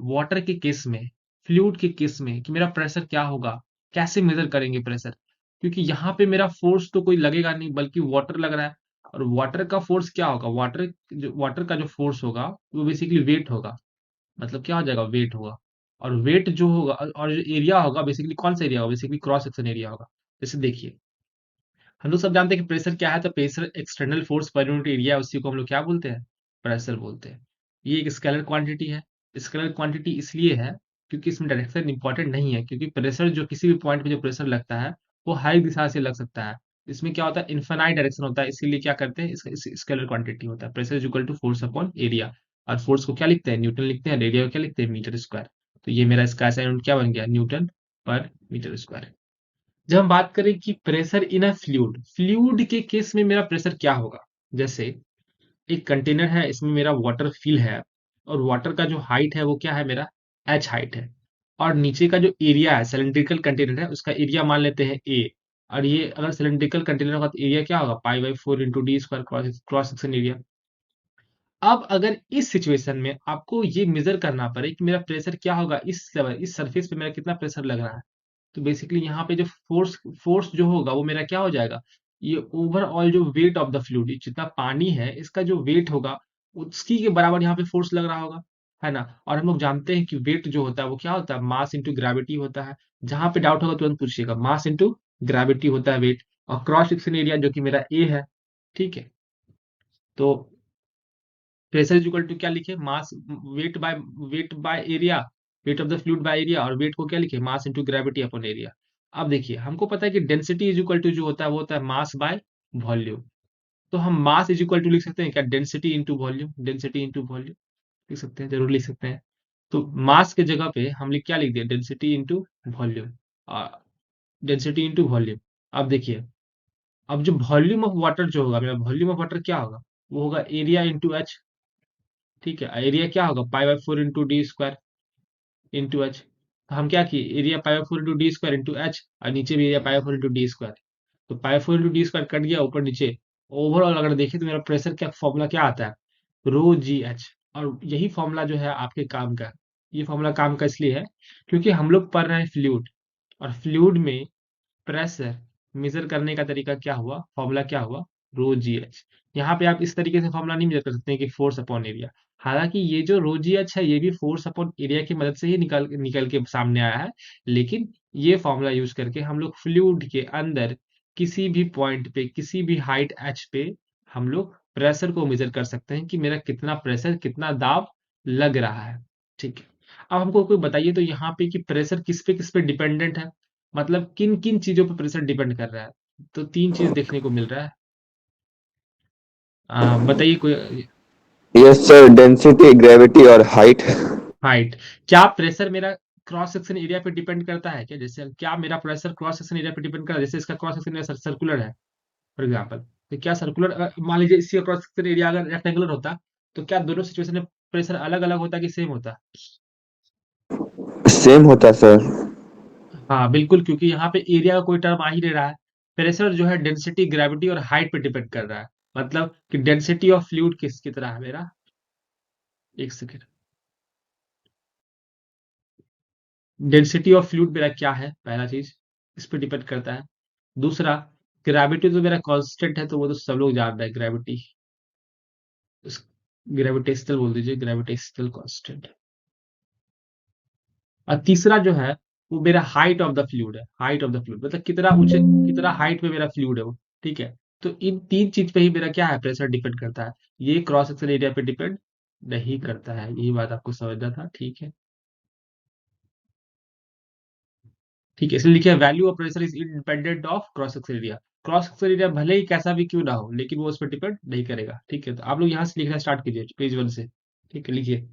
Water के case में, fluid के केस में कि मेरा प्रेशर क्या होगा, कैसे मेजर करेंगे प्रेशर? क्योंकि यहाँ पे मेरा फोर्स तो कोई लगेगा नहीं, बल्कि वाटर लग रहा है। और वाटर का फोर्स क्या होगा? वाटर का जो फोर्स होगा वो बेसिकली वेट होगा। मतलब क्या हो जाएगा? वेट होगा। और वेट जो होगा और जो एरिया होगा, बेसिकली कौन सा एरिया होगा? बेसिकली क्रॉस सेक्शन एरिया होगा। जैसे देखिए, हम लोग सब जानते हैं कि प्रेशर क्या है। तो pressure external force per unit area, उसी को हम लोग क्या बोलते हैं? प्रेशर बोलते हैं। ये एक स्केलर क्वांटिटी है। स्केलर क्वांटिटी इसलिए है क्योंकि इसमें डायरेक्शन इंपॉर्टेंट नहीं है, क्योंकि प्रेशर जो किसी भी पॉइंट पे जो प्रेशर लगता है वो हर दिशा से लग सकता है। इसमें क्या होता है? इनफाइनाइट डायरेक्शन होता है, इसीलिए क्या करते हैं, इसका स्केलर क्वांटिटी होता है। Pressure is equal to force upon area. और फोर्स को क्या लिखते हैं? न्यूटन लिखते हैं। एरिया को क्या लिखते हैं? Metre square. तो ये मेरा इसका ऐसा यूनिट क्या बन गया? न्यूटन पर मीटर स्क्वायर। जब हम बात करें कि pressure in a fluid, fluid के केस में मेरा प्रेशर क्या होगा? जैसे एक कंटेनर है, इसमें मेरा वाटर फिल है, और वाटर का जो हाइट है वो क्या है? मेरा एच हाइट है। और नीचे का जो एरिया है, सिलेंड्रिकल कंटेनर है, उसका एरिया मान लेते हैं ए। और ये अगर सिलेंड्रिकल कंटेनर होगा तो एरिया क्या होगा? Pi by four into D square, cross section area. अब अगर इस सिचुएशन में आपको ये मेजर करना पड़े कि मेरा प्रेशर क्या होगा, इस लेवल, इस सरफेस पे मेरा कितना प्रेशर लग रहा है, तो बेसिकली यहाँ पे जो फोर्स फोर्स जो होगा वो मेरा क्या हो जाएगा? ये ओवरऑल जो वेट ऑफ द फ्लूइड, जितना पानी है इसका जो वेट होगा, उसकी के बराबर यहाँ पे फोर्स लग रहा होगा, है ना? और हम लोग जानते हैं कि वेट जो होता है वो क्या होता है? मास इंटू ग्रेविटी होता है। जहां पे डाउट होगा तुरंत पूछिएगा, मास इंटू ग्रेविटी होता है वेट। और क्रॉस सेक्शन एरिया जो कि मेरा ए है, ठीक है? तो प्रेशर इज इक्वल टू क्या लिखे? Mass, weight by area, weight of the fluid by area. और वेट को क्या लिखे? Mass into gravity upon area. अब देखिए, हमको पता है कि डेंसिटी इज इक्वल टू जो होता है वो होता है मास बाय वॉल्यूम। तो हम मास इज इक्वल टू लिख सकते हैं क्या? Density into volume, density into volume लिख सकते हैं, जरूर लिख सकते हैं। तो मास के जगह पे हम लिख क्या लिख दिया? Density into volume. Density into volume. अब देखिए, अब जो वॉल्यूम ऑफ वाटर जो होगा, मेरा वॉल्यूम ऑफ वाटर क्या होगा? वो होगा एरिया इंटू एच। ठीक है, एरिया क्या होगा? Pi by four into D square into H. तो हम क्या किए? Area pi by four into D square into H, और नीचे भी area pi by four into D square. तो pi four into D square cut गया ऊपर नीचे। ओवरऑल अगर देखें तो मेरा प्रेशर क्या फॉर्मूला क्या आता है? रो जी एच। और यही फॉर्मूला जो है आपके काम का है। ये फॉर्मूला काम का इसलिए है क्योंकि हम लोग पढ़ रहे हैं फ्लूइड, और फ्लूइड में प्रेशर मेजर करने का तरीका क्या हुआ? फॉर्मूला क्या हुआ? रो जी एच। यहाँ पे आप इस तरीके से फॉर्मूला नहीं मेजर कर सकते हैं कि फोर्स अपॉन एरिया। हालांकि ये जो रो जी एच है ये भी फोर्स अपॉन एरिया की मदद से ही निकल निकल के सामने आया है। लेकिन ये फॉर्मूला यूज करके हम लोग फ्लूइड के अंदर किसी भी पॉइंट पे, किसी भी हाइट एच पे हम लोग प्रेशर को मेजर कर सकते हैं कि मेरा कितना प्रेशर, कितना दाब लग रहा है। ठीक है, अब हमको कोई बताइए तो यहाँ पे कि प्रेशर किस पे डिपेंडेंट है? मतलब किन किन चीजों पर प्रेशर डिपेंड कर रहा है? तो तीन चीज देखने को मिल रहा है। बताइए कोई। यस सर, डेंसिटी, ग्रेविटी और हाइट। हाइट। क्या प्रेशर मेरा क्रॉस सेक्शन एरिया पे डिपेंड करता है क्या? जैसे क्या मेरा प्रेशर क्रॉस सेक्शन एरिया पे डिपेंड कर रहा है? जैसे इसका क्रॉस सेक्शन एरिया सर्कुलर है, फॉर एग्जाम्पल। तो क्या सर्कुलर, मान लीजिए इसका क्रॉस सेक्शन एरिया अगर रेक्टेंगुलर होता, तो क्या दोनों सिचुएशन में प्रेशर अलग अलग होता कि सेम होता? सेम होता सर। हाँ बिल्कुल, क्योंकि यहाँ पे एरिया का कोई टर्म आ ही नहीं रहा है। प्रेशर जो है डेंसिटी, ग्रेविटी और हाइट पे डिपेंड कर रहा है। मतलब कि डेंसिटी ऑफ फ्लूइड किसकी तरह है मेरा? एक सेकेंड। डेंसिटी ऑफ फ्लूइड मेरा क्या है? पहला चीज इस पे डिपेंड करता है। दूसरा, ग्रेविटी तो मेरा कांस्टेंट है, तो वो तो सब लोग जान रहे हैं ग्रेविटी। ग्रेविटेशनल बोल दीजिए, ग्रेविटेशनल कांस्टेंट। और तीसरा जो है वो मेरा हाइट ऑफ द फ्लूइड है। हाइट ऑफ द फ्लूइड मतलब कितना ऊंचे, कितना हाइट पे मेरा फ्लूइड है वो। ठीक है, तो इन तीन चीज पे ही मेरा क्या है? प्रेशर डिपेंड करता है। ये क्रॉस सेक्शन एरिया पे डिपेंड नहीं करता है। यही बात आपको समझना था। ठीक है, ठीक है, इसलिए लिखिए value of pressure is independent of cross section area. Cross section area भले ही कैसा भी क्यों ना हो, लेकिन वो उस पर डिपेंड नहीं करेगा। ठीक है, तो आप लोग यहाँ से लिखना स्टार्ट कीजिए, पेज वन से। ठीक है, लिखिए।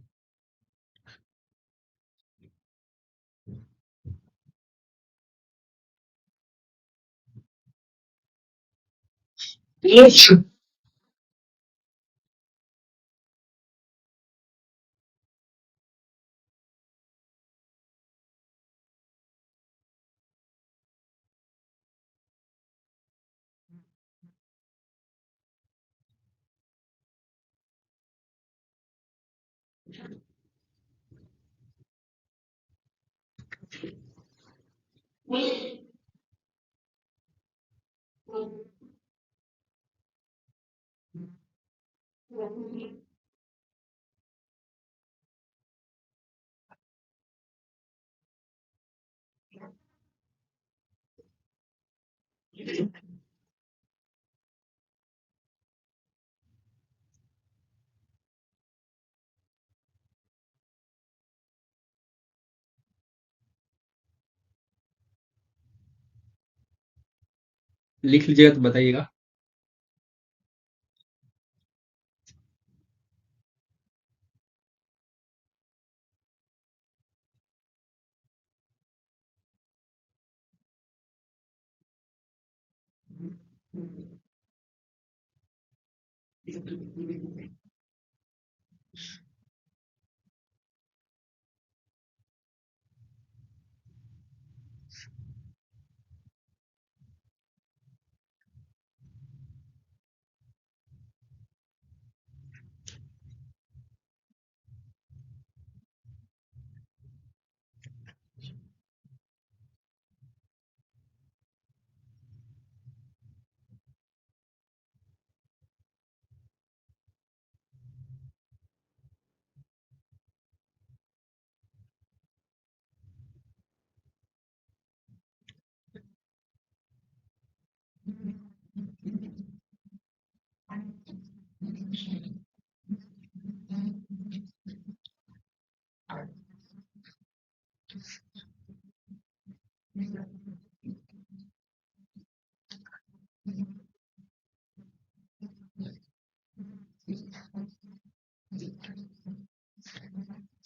लिख लीजिएगा तो बताइएगा।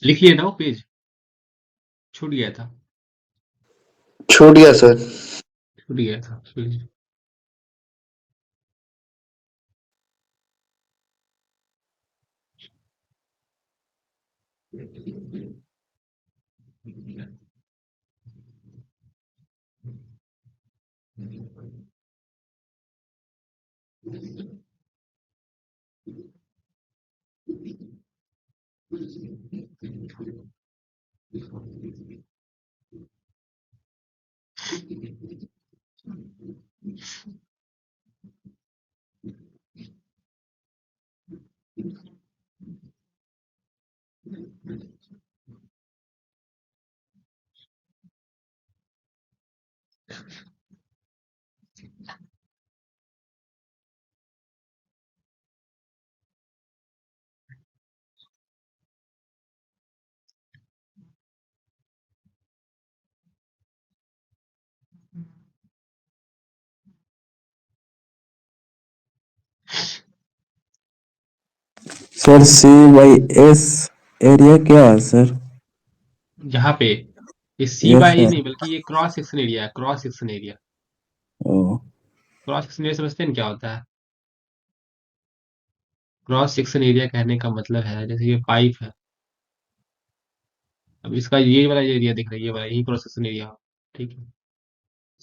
लिख लिए ना वो पेज? छूट गया था। छूट गया सर। छूट गया था, छूट गया। Sir C by S area क्या है सर? यहाँ पे ये C S by A sir. नहीं, बल्कि ये क्रॉस सेक्शन एरिया है, क्रॉस सेक्शन एरिया। ओ। क्रॉस सेक्शन एरिया समझते हैं क्या होता है? क्रॉस सेक्शन एरिया कहने का मतलब है, जैसे ये पाइप है, अब इसका ये वाला एरिया दिख रहा है, ये वाला यही क्रॉस सेक्शन एरिया हो, ठीक है।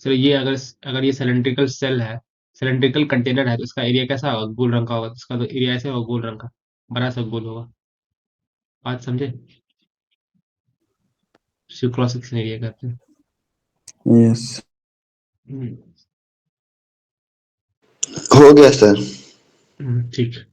सर ये अगर अगर ये सिलेंड्रिकल सेल है, सिलेंड्रिकल कंटेनर है, तो इसका एरिया कैसा होगा? गोल रंग का होगा, तो इसका तो एरिया ऐसे होगा, गोल रंग का, बड़ा सा गोल होगा। बात समझे? इसे क्रॉस सेक्शन एरिया कहते हैं। यस। हम्म, हो गया सर। ठीक।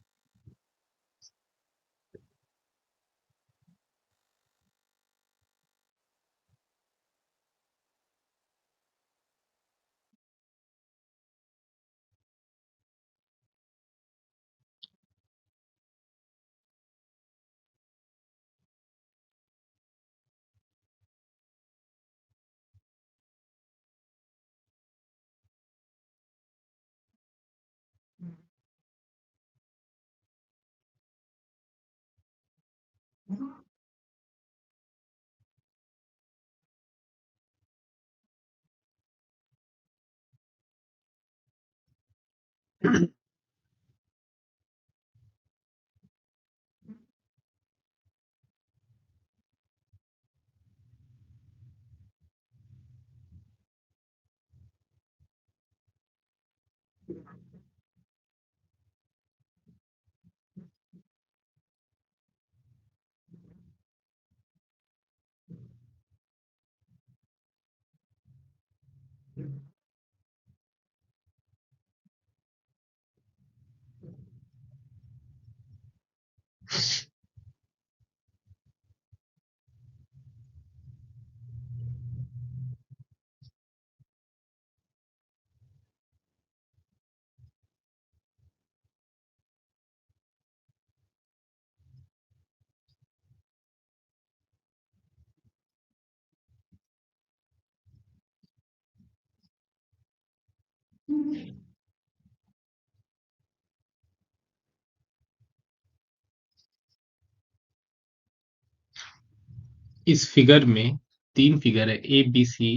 इस फिगर में 3 फिगर है ए बी सी।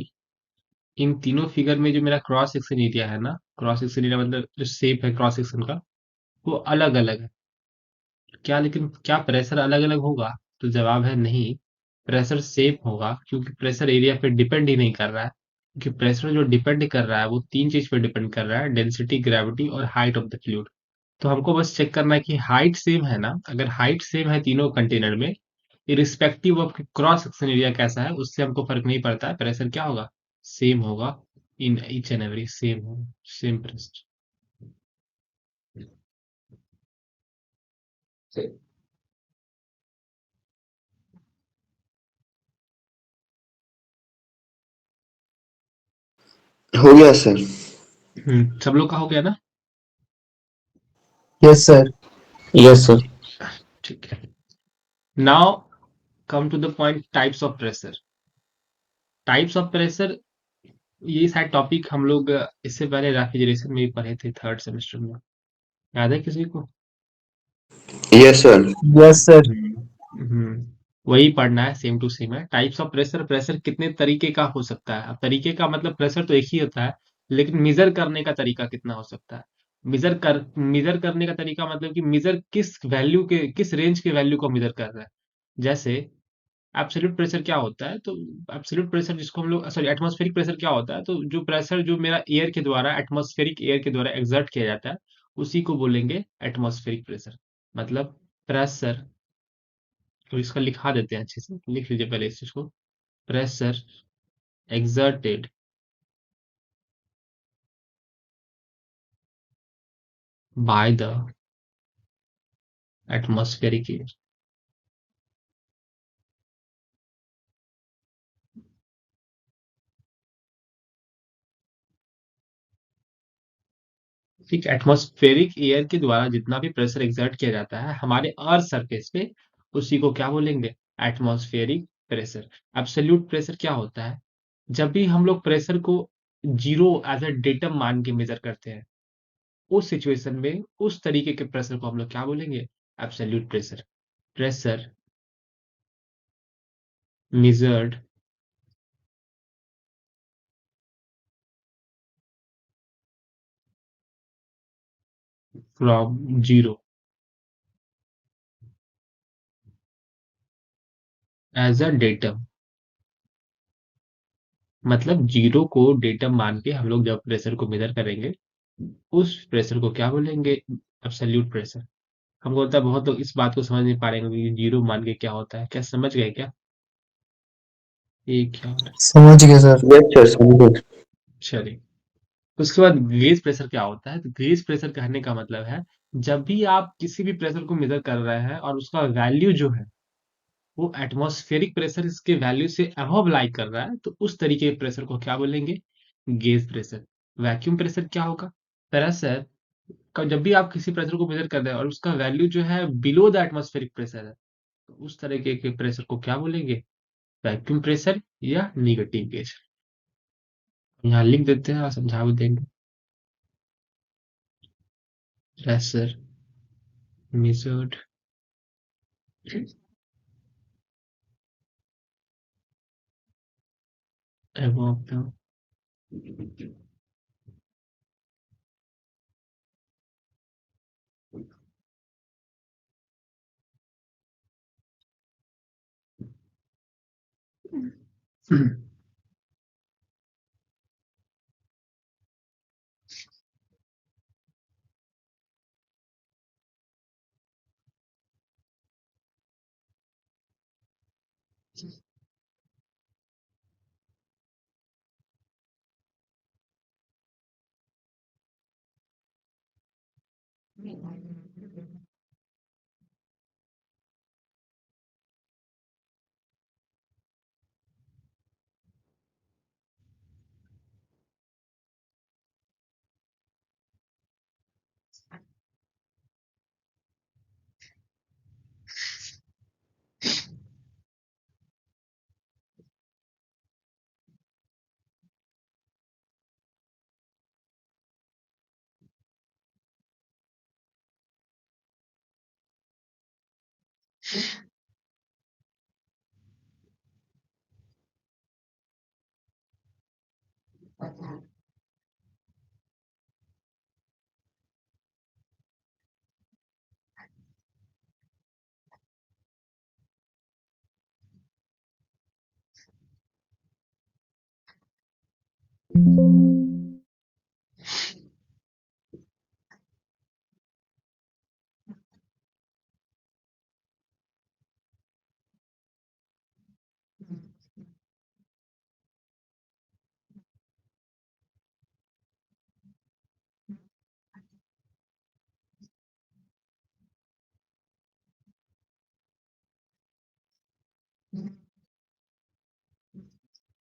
इन तीनों फिगर में जो मेरा क्रॉस सेक्शन एरिया है ना, क्रॉस सेक्शन एरिया मतलब जो शेप है क्रॉस सेक्शन का, वो अलग अलग है। क्या लेकिन क्या प्रेशर अलग अलग होगा? तो जवाब है नहीं। प्रेशर सेम होगा, क्योंकि प्रेशर एरिया पे डिपेंड ही नहीं कर रहा है। क्योंकि प्रेशर जो डिपेंड कर रहा है वो 3 चीज पे डिपेंड कर रहा है: डेंसिटी, ग्रेविटी और हाइट ऑफ द फ्लूइड। तो हमको बस चेक करना है कि हाइट सेम है ना। अगर हाइट सेम है तीनों कंटेनर में, irrespective of cross section area कैसा है उससे हमको फर्क नहीं पड़ता है, प्रेशर क्या होगा, सेम होगा। In each and every same होगा, सेम प्रेशर। हो गया सर। सब लोग का हो गया ना? Yes sir. Yes sir. ठीक है। Now come to the point, types of pressure. Types of pressure, ये शायद टॉपिक हम लोग इससे पहले रेफ्रिजरेशन में भी पढ़े थे, थर्ड सेमेस्टर में। याद है किसी को? Yes sir. Yes sir. Hmm, वही पढ़ना है, सेम टू सेम है। टाइप्स ऑफ प्रेशर, प्रेशर कितने तरीके का हो सकता है? अब तरीके का मतलब प्रेशर तो एक ही होता है, लेकिन मेजर करने का तरीका कितना हो सकता है? मेजर करने का तरीका मतलब कि मेजर किस वैल्यू के, किस रेंज के वैल्यू को मेजर कर रहा है। जैसे एब्सोल्यूट प्रेशर क्या होता है? तो एब्सोल्यूट प्रेशर जिसको हम लोग, सॉरी, एटमॉस्फेरिक प्रेशर क्या होता है? तो जो प्रेशर जो मेरा एयर के द्वारा, एटमॉस्फेरिक एयर के द्वारा एग्जर्ट किया जाता है, उसी को बोलेंगे एटमॉस्फेरिक प्रेशर। मतलब प्रेशर, तो इसका लिखा देते हैं अच्छे से, लिख लीजिए पहले इस चीज को। Pressure exerted by the atmospheric air। ठीक, एटमॉस्फेरिक एयर के द्वारा जितना भी प्रेशर एक्सर्ट किया जाता है हमारे अर्थ सरफेस पे, उसी को क्या बोलेंगे, एटमॉस्फेरिक प्रेशर। एब्सोल्यूट प्रेशर क्या होता है? जब भी हम लोग प्रेशर को जीरो एज अ डेटम मान के मेजर करते हैं, उस सिचुएशन में उस तरीके के प्रेशर को हम लोग क्या बोलेंगे, absolute pressure. Pressure measured from zero as a datum। मतलब जीरो को डेटम मान के हम लोग जब प्रेशर को मेजर करेंगे, उस प्रेशर को क्या बोलेंगे, एब्सोल्यूट प्रेशर। हमको लगता है बहुत लोग इस बात को समझ नहीं पा रहे हैं कि जीरो मान के क्या होता है। क्या समझ गए क्या ये क्या हो रहा है? समझ गया सर। यस सर, समझ गया। चलिए, उसके बाद गेज प्रेशर क्या होता है? तो गेज प्रेशर कहने का मतलब है, जब भी आप किसी भी प्रेशर को मेजर कर रहे हैं और उसका वैल्यू जो है वो एटमॉस्फेरिक प्रेशर इसके वैल्यू से अबव लाई कर रहा है, तो उस तरीके के प्रेशर को क्या बोलेंगे, गेज प्रेशर। वैक्यूम प्रेशर क्या होगा? प्रेशर जब भी आप किसी प्रेशर को मेजर कर रहे हैं और उसका वैल्यू जो है बिलो द एटमॉस्फेरिक प्रेशर है, तो उस तरह के प्रेशर को क्या बोलेंगे, वैक्यूम प्रेशर या निगेटिव गेज। यहाँ लिख देते हैं और समझा भी देंगे। प्रेशर मेजर्ड above the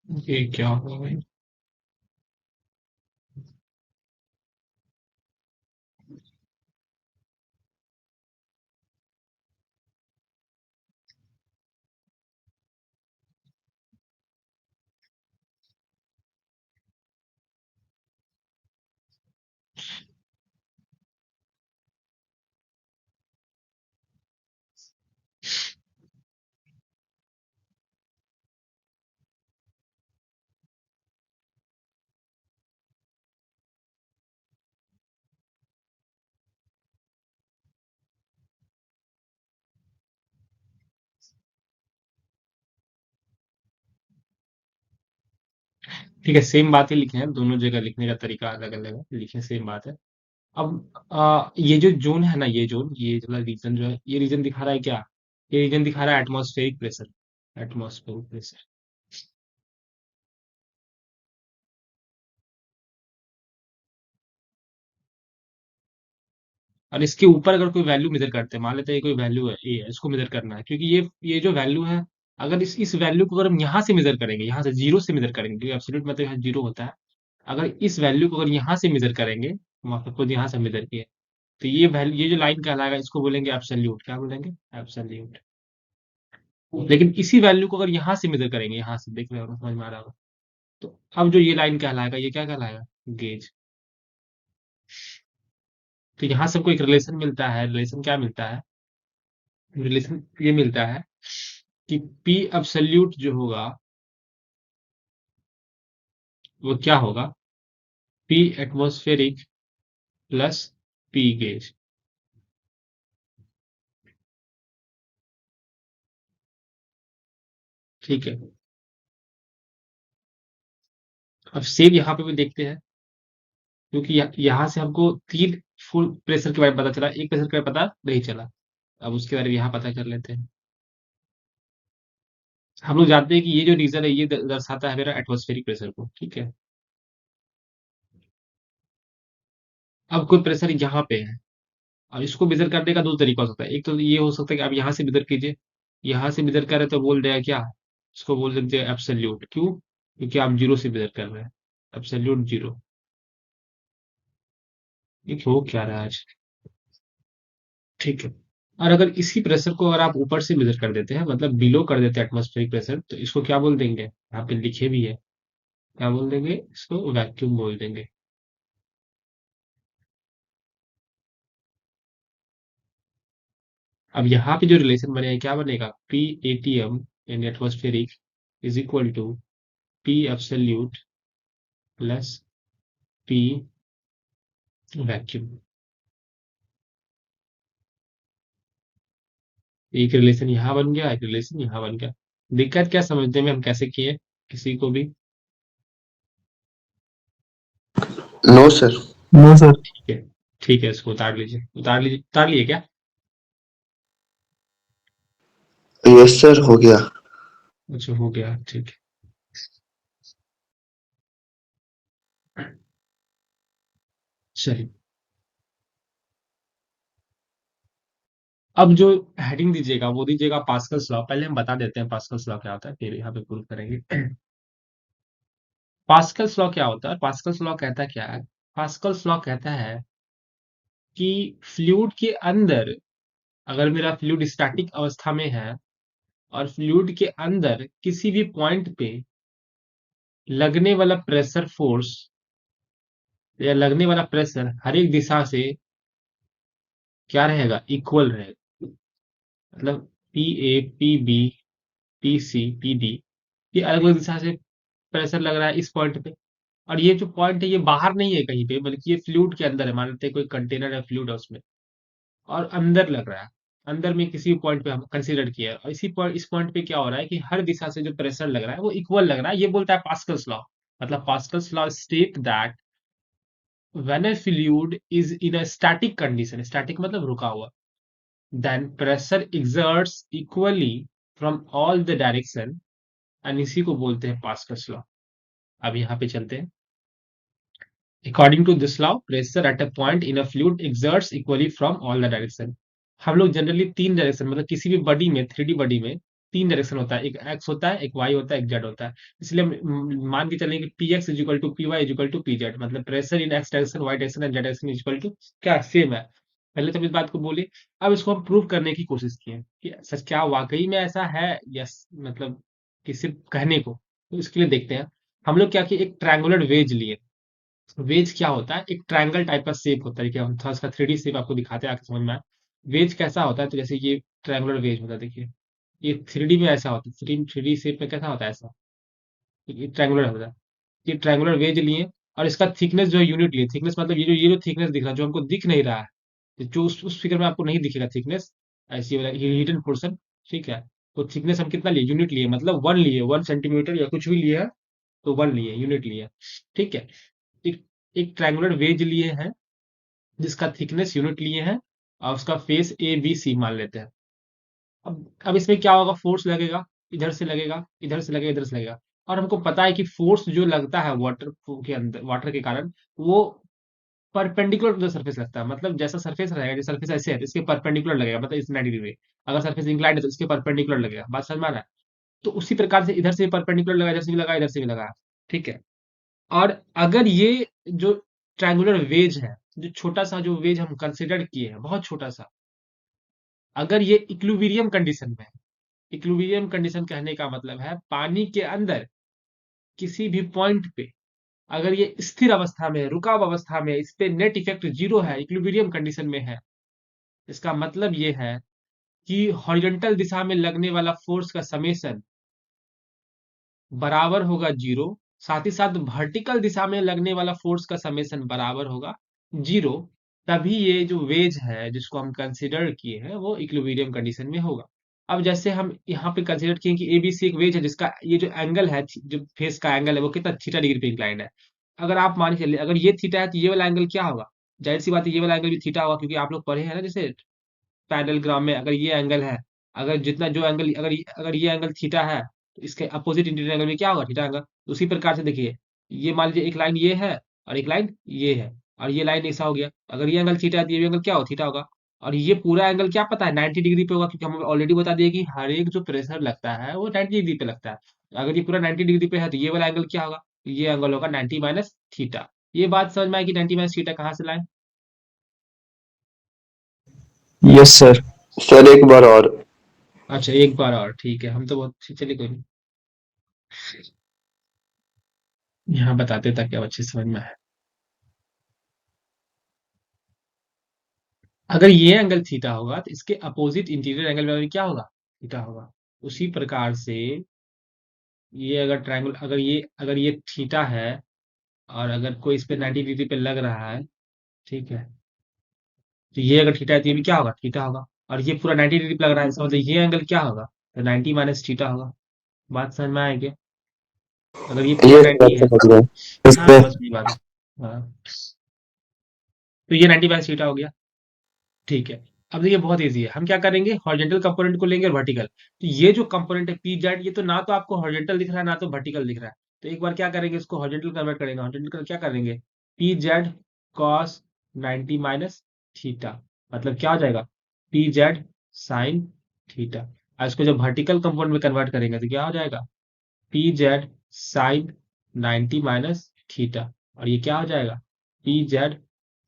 ये क्या होगा भाई? ठीक है, सेम बात ही लिखे हैं, दोनों जगह लिखने का तरीका अलग अलग है, लिखे सेम बात है। अब ये जो जोन है ना, ये वाला रीजन जो है, ये रीजन दिखा रहा है क्या? ये रीजन दिखा रहा है एटमॉस्फेरिक प्रेशर। Atmospheric pressure. और इसके ऊपर अगर कोई वैल्यू मेजर करते हैं, मान लेते हैं ये कोई वैल्यू है ए है, इसको मेजर करना है, क्योंकि ये जो वैल्यू है, अगर इस वैल्यू को अगर हम यहाँ से मेजर करेंगे, यहाँ से जीरो से मेजर करेंगे, क्योंकि एब्सोल्यूट मतलब यहाँ जीरो होता है। अगर इस वैल्यू को अगर यहाँ से मेजर करेंगे, खुद यहाँ से मेजर किए, तो ये वैल्यू, ये जो लाइन कहलाएगा, इसको बोलेंगे एब्सोल्यूट। क्या बोलेंगे? एब्सोल्यूट। लेकिन इसी वैल्यू को अगर यहाँ से मेजर करेंगे, यहाँ से देख रहे हो ना, समझ में आ रहा होगा, तो अब जो ये लाइन कहलाएगा, ये क्या कहलाएगा? गेज। तो यहाँ से हमको एक रिलेशन मिलता है। रिलेशन क्या मिलता है? रिलेशन ये मिलता है कि पी एब्सोल्यूट जो होगा, वो क्या होगा? P atmospheric plus P gauge. ठीक है। अब सेम यहाँ पे भी देखते हैं, क्योंकि यहाँ से हमको तीन फुल प्रेशर के बारे में पता चला, एक प्रेशर के बारे में पता नहीं चला। अब उसके बारे में यहाँ पता कर लेते हैं। हम लोग जानते हैं कि ये जो रीजन है, ये दर्शाता है मेरा एटमॉस्फेरिक प्रेशर को। ठीक है। अब कोई प्रेशर यहाँ पे है, और इसको मेजर करने का दो तरीका हो सकता है। एक तो ये हो सकता है कि आप यहाँ से मेजर कीजिए, यहाँ से मेजर करें तो बोल देगा क्या? इसको बोल देते हैं एब्सोल्यूट। क्यों? क्योंकि आप जीरो से मेजर कर रहे हैं। Absolute zero. ये हो क्या रहा है आज? ठीक है। और अगर इसी प्रेशर को अगर आप ऊपर से मेजर कर देते हैं, मतलब बिलो कर देते हैं एटमॉस्फेरिक प्रेशर, तो इसको क्या बोल देंगे? यहाँ पे लिखे भी है। क्या बोल देंगे? इसको वैक्यूम बोल देंगे। अब यहाँ पे जो रिलेशन बनेगा, क्या बनेगा? P ATM in atmospheric is equal to P absolute plus P vacuum. एक रिलेशन यहाँ बन गया, एक रिलेशन यहाँ बन गया। दिक्कत क्या समझने में, हम कैसे किए किसी को भी? No sir. No sir. ठीक है। ठीक है, इसको उतार लीजिए, उतार लीजिए, उतार लिए क्या? यस सर, हो गया। अच्छा, हो गया, ठीक है। चलिए, अब जो हेडिंग दीजिएगा वो दीजिएगा पास्कल्स लॉ। पहले हम बता देते हैं पास्कल्स लॉ क्या होता है, फिर यहाँ पे प्रूव करेंगे। पास्कल्स लॉ क्या होता है? पास्कल्स लॉ कहता क्या है? पास्कल्स लॉ कहता है कि फ्लूइड के अंदर, अगर मेरा फ्लूइड स्टैटिक अवस्था में है, और फ्लूइड के अंदर किसी भी पॉइंट पे लगने वाला प्रेशर फोर्स, या लगने वाला प्रेशर हर एक दिशा से क्या रहेगा? इक्वल रहेगा। मतलब P A, P B, P C, P D, ये अलग अलग दिशा से प्रेशर लग रहा है इस पॉइंट पे। और ये जो पॉइंट है ये बाहर नहीं है कहीं पे, बल्कि ये फ्लूइड के अंदर है। मान लेते हैं कोई कंटेनर है, फ्लूइड है उसमें, और अंदर लग रहा है। अंदर में किसी पॉइंट पे हम कंसीडर किया है, और इसी पॉइंट, इस पॉइंट पे क्या हो रहा है कि हर दिशा से जो प्रेशर लग रहा है वो इक्वल लग रहा है। ये बोलता है पास्कल्स लॉ। मतलब Pascal's law state that when a fluid is in a static condition, static मतलब रुका हुआ, then pressure exerts equally from all the direction, and इसी को बोलते हैं पास्कल्स लॉ। अब यहाँ पे चलते हैं। According to this law, pressure at a point in a fluid exerts equally from all the direction. हम लोग जनरली तीन डायरेक्शन, मतलब किसी भी बॉडी में, 3D बॉडी में तीन डायरेक्शन होता है। एक एक्स होता है, एक वाई होता है, एक जेड होता है। इसलिए हम मान के चलेंगे कि P X is equal to P Y is equal to P Z. मतलब pressure in X direction, Y direction and Z direction is equal to क्या, सेम है। पहले तो हम इस बात को बोले। अब इसको हम प्रूव करने की कोशिश किए कि सच क्या वाकई में ऐसा है, यस, मतलब कि सिर्फ कहने को। तो इसके लिए देखते हैं। हम लोग क्या किए, एक ट्रायंगुलर वेज लिए। वेज क्या होता है, एक ट्रायंगल टाइप का शेप होता है कि हम थोड़ा इसका 3D शेप आपको दिखाते हैं, आके समझ में आए। वेज कैसा होता है, तो जैसे ये ट्रायंगुलर वेज होता है, देखिए ये 3D में ऐसा होता है, 3D शेप में कैसा होता है, ऐसा ये ट्रायंगुलर होता है। ये ट्रायंगुलर वेज लिए, और इसका थिकनेस जो है यूनिट लिए। थिकनेस मतलब ये जो थिकनेस दिख रहा है, जो हमको दिख नहीं रहा है, जो उस फिगर में आपको नहीं दिखेगा थिकनेस, ऐसी वाला हिडन पोर्शन, ठीक है। तो थिकनेस हम कितना लिए, यूनिट लिए, मतलब 1 लिए, 1 सेंटीमीटर या कुछ भी लिए है, तो 1 लिए, यूनिट लिए, ठीक है। एक एक ट्रायंगुलर वेज लिए हैं, जिसका थिकनेस यूनिट लिए हैं, और उसका फेस ए बी सी मान लेते हैं। अब इसमें क्या होगा, फोर्स लगेगा, इधर से लगेगा, इधर से लगेगा, इधर से लगेगा। और हमको पता है कि फोर्स जो लगता है वाटर के अंदर, वाटर के कारण, वो परपेंडिकुलर टू द सरफेस लगता है। मतलब जैसा सरफेस रहेगा, जैसे सरफेस ऐसे है तो इसके परपेंडिकुलर लगेगा, मतलब इस 90 डिग्री। अगर सरफेस इंक्लाइंड है तो इसके परपेंडिकुलर लगेगा। बात समझ में आ रहा है। तो उसी प्रकार से इधर से परपेंडिकुलर लगा, इधर से भी लगा, इधर से भी लगा, ठीक है। और अगर ये जो ट्रायंगुलर वेज है, जो छोटा सा जो वेज हम कंसिडर किए हैं, बहुत छोटा सा, अगर ये इक्विलिब्रियम कंडीशन में है, इक्विलिब्रियम कंडीशन कहने का मतलब है पानी के अंदर किसी भी पॉइंट पे अगर ये स्थिर अवस्था में है, रुका हुआ अवस्था में है, इस पे नेट इफेक्ट जीरो है, इक्विलिब्रियम कंडीशन में है, इसका मतलब ये है कि हॉरिजॉन्टल दिशा में लगने वाला फोर्स का समेशन बराबर होगा जीरो। साथ ही साथ वर्टिकल दिशा में लगने वाला फोर्स का समेशन बराबर होगा जीरो। तभी ये जो वेज है जिसको हम कंसिडर किए हैं वो इक्विलिब्रियम कंडीशन में होगा। अब जैसे हम यहाँ पे कंसिडर किए कि एबीसी एक वेज है जिसका ये जो एंगल है, जो फेस का एंगल है, वो कितना, थीटा डिग्री पे इंक्लाइंड है। अगर आप मान के चलिए अगर ये थीटा है तो ये वाला एंगल क्या होगा, जाहिर सी बात है ये वाला एंगल भी थीटा होगा, क्योंकि आप लोग पढ़े हैं ना, जैसे पैरेललोग्राम में अगर ये एंगल है, अगर जितना जो एंगल, अगर ये एंगल थीटा है, तो इसके अपोजिट इंटीरियर एंगल में क्या होगा, थीटा एंगल। उसी प्रकार से देखिए, ये मान लीजिए एक लाइन ये है, और एक लाइन ये है, और ये लाइन ऐसा हो गया। अगर ये एंगल थीटा है तो ये एंगल क्या हो, थीटा होगा। और ये पूरा एंगल क्या पता है, 90 डिग्री पे होगा, क्योंकि हमें ऑलरेडी बता दिया कि हर एक जो प्रेशर लगता है वो 90 डिग्री पे लगता है। अगर ये पूरा 90 डिग्री पे है तो ये वाला एंगल क्या होगा, ये एंगल होगा 90 माइनस थीटा। ये बात समझ में आई कि 90 माइनस थीटा कहाँ से लाए। Yes sir. सर एक बार और। अच्छा एक बार और, ठीक है, हम तो बहुत, चलिए कोई नहीं, यहाँ बताते ताकि अब अच्छे से समझ में आए। अगर ये एंगल थीटा होगा तो इसके अपोजिट इंटीरियर एंगल वैल्यू क्या होगा, थीटा होगा। उसी प्रकार से ये अगर ट्रायंगल, अगर ये थीटा है, और अगर कोई इस पे 90 डिग्री पे लग रहा है, ठीक है, तो ये अगर थीटा है तो ये भी क्या होगा, थीटा होगा। और ये पूरा 90 डिग्री पे लग रहा है, इसका मतलब ये एंगल क्या होगा, तो 90 माइनस थीटा होगा। बात समझ में आएगी। अगर ये पूरा ये 90 है, सर समझ गए। यस हाँ सर। बस ये बात है। हाँ, तो ये 90 माइनस थीटा हो गया, ठीक है। अब देखिए बहुत इजी है, हम क्या करेंगे, हॉरिजॉन्टल कंपोनेंट को लेंगे और वर्टिकल। तो ये जो कंपोनेंट है पी जेड, ये तो ना तो आपको हॉरिजॉन्टल दिख रहा है ना तो वर्टिकल दिख रहा है। तो एक बार क्या करेंगे, इसको हॉरिजॉन्टल कन्वर्ट करेंगे। हॉरिजॉन्टल क्या करेंगे, P Z cos 90 minus theta, मतलब क्या हो जाएगा, पी जेड साइन थीटा। और इसको जब वर्टिकल कंपोनेंट में कन्वर्ट करेंगे तो क्या हो जाएगा, P Z sine 90 minus theta. और ये क्या हो जाएगा, पी जेड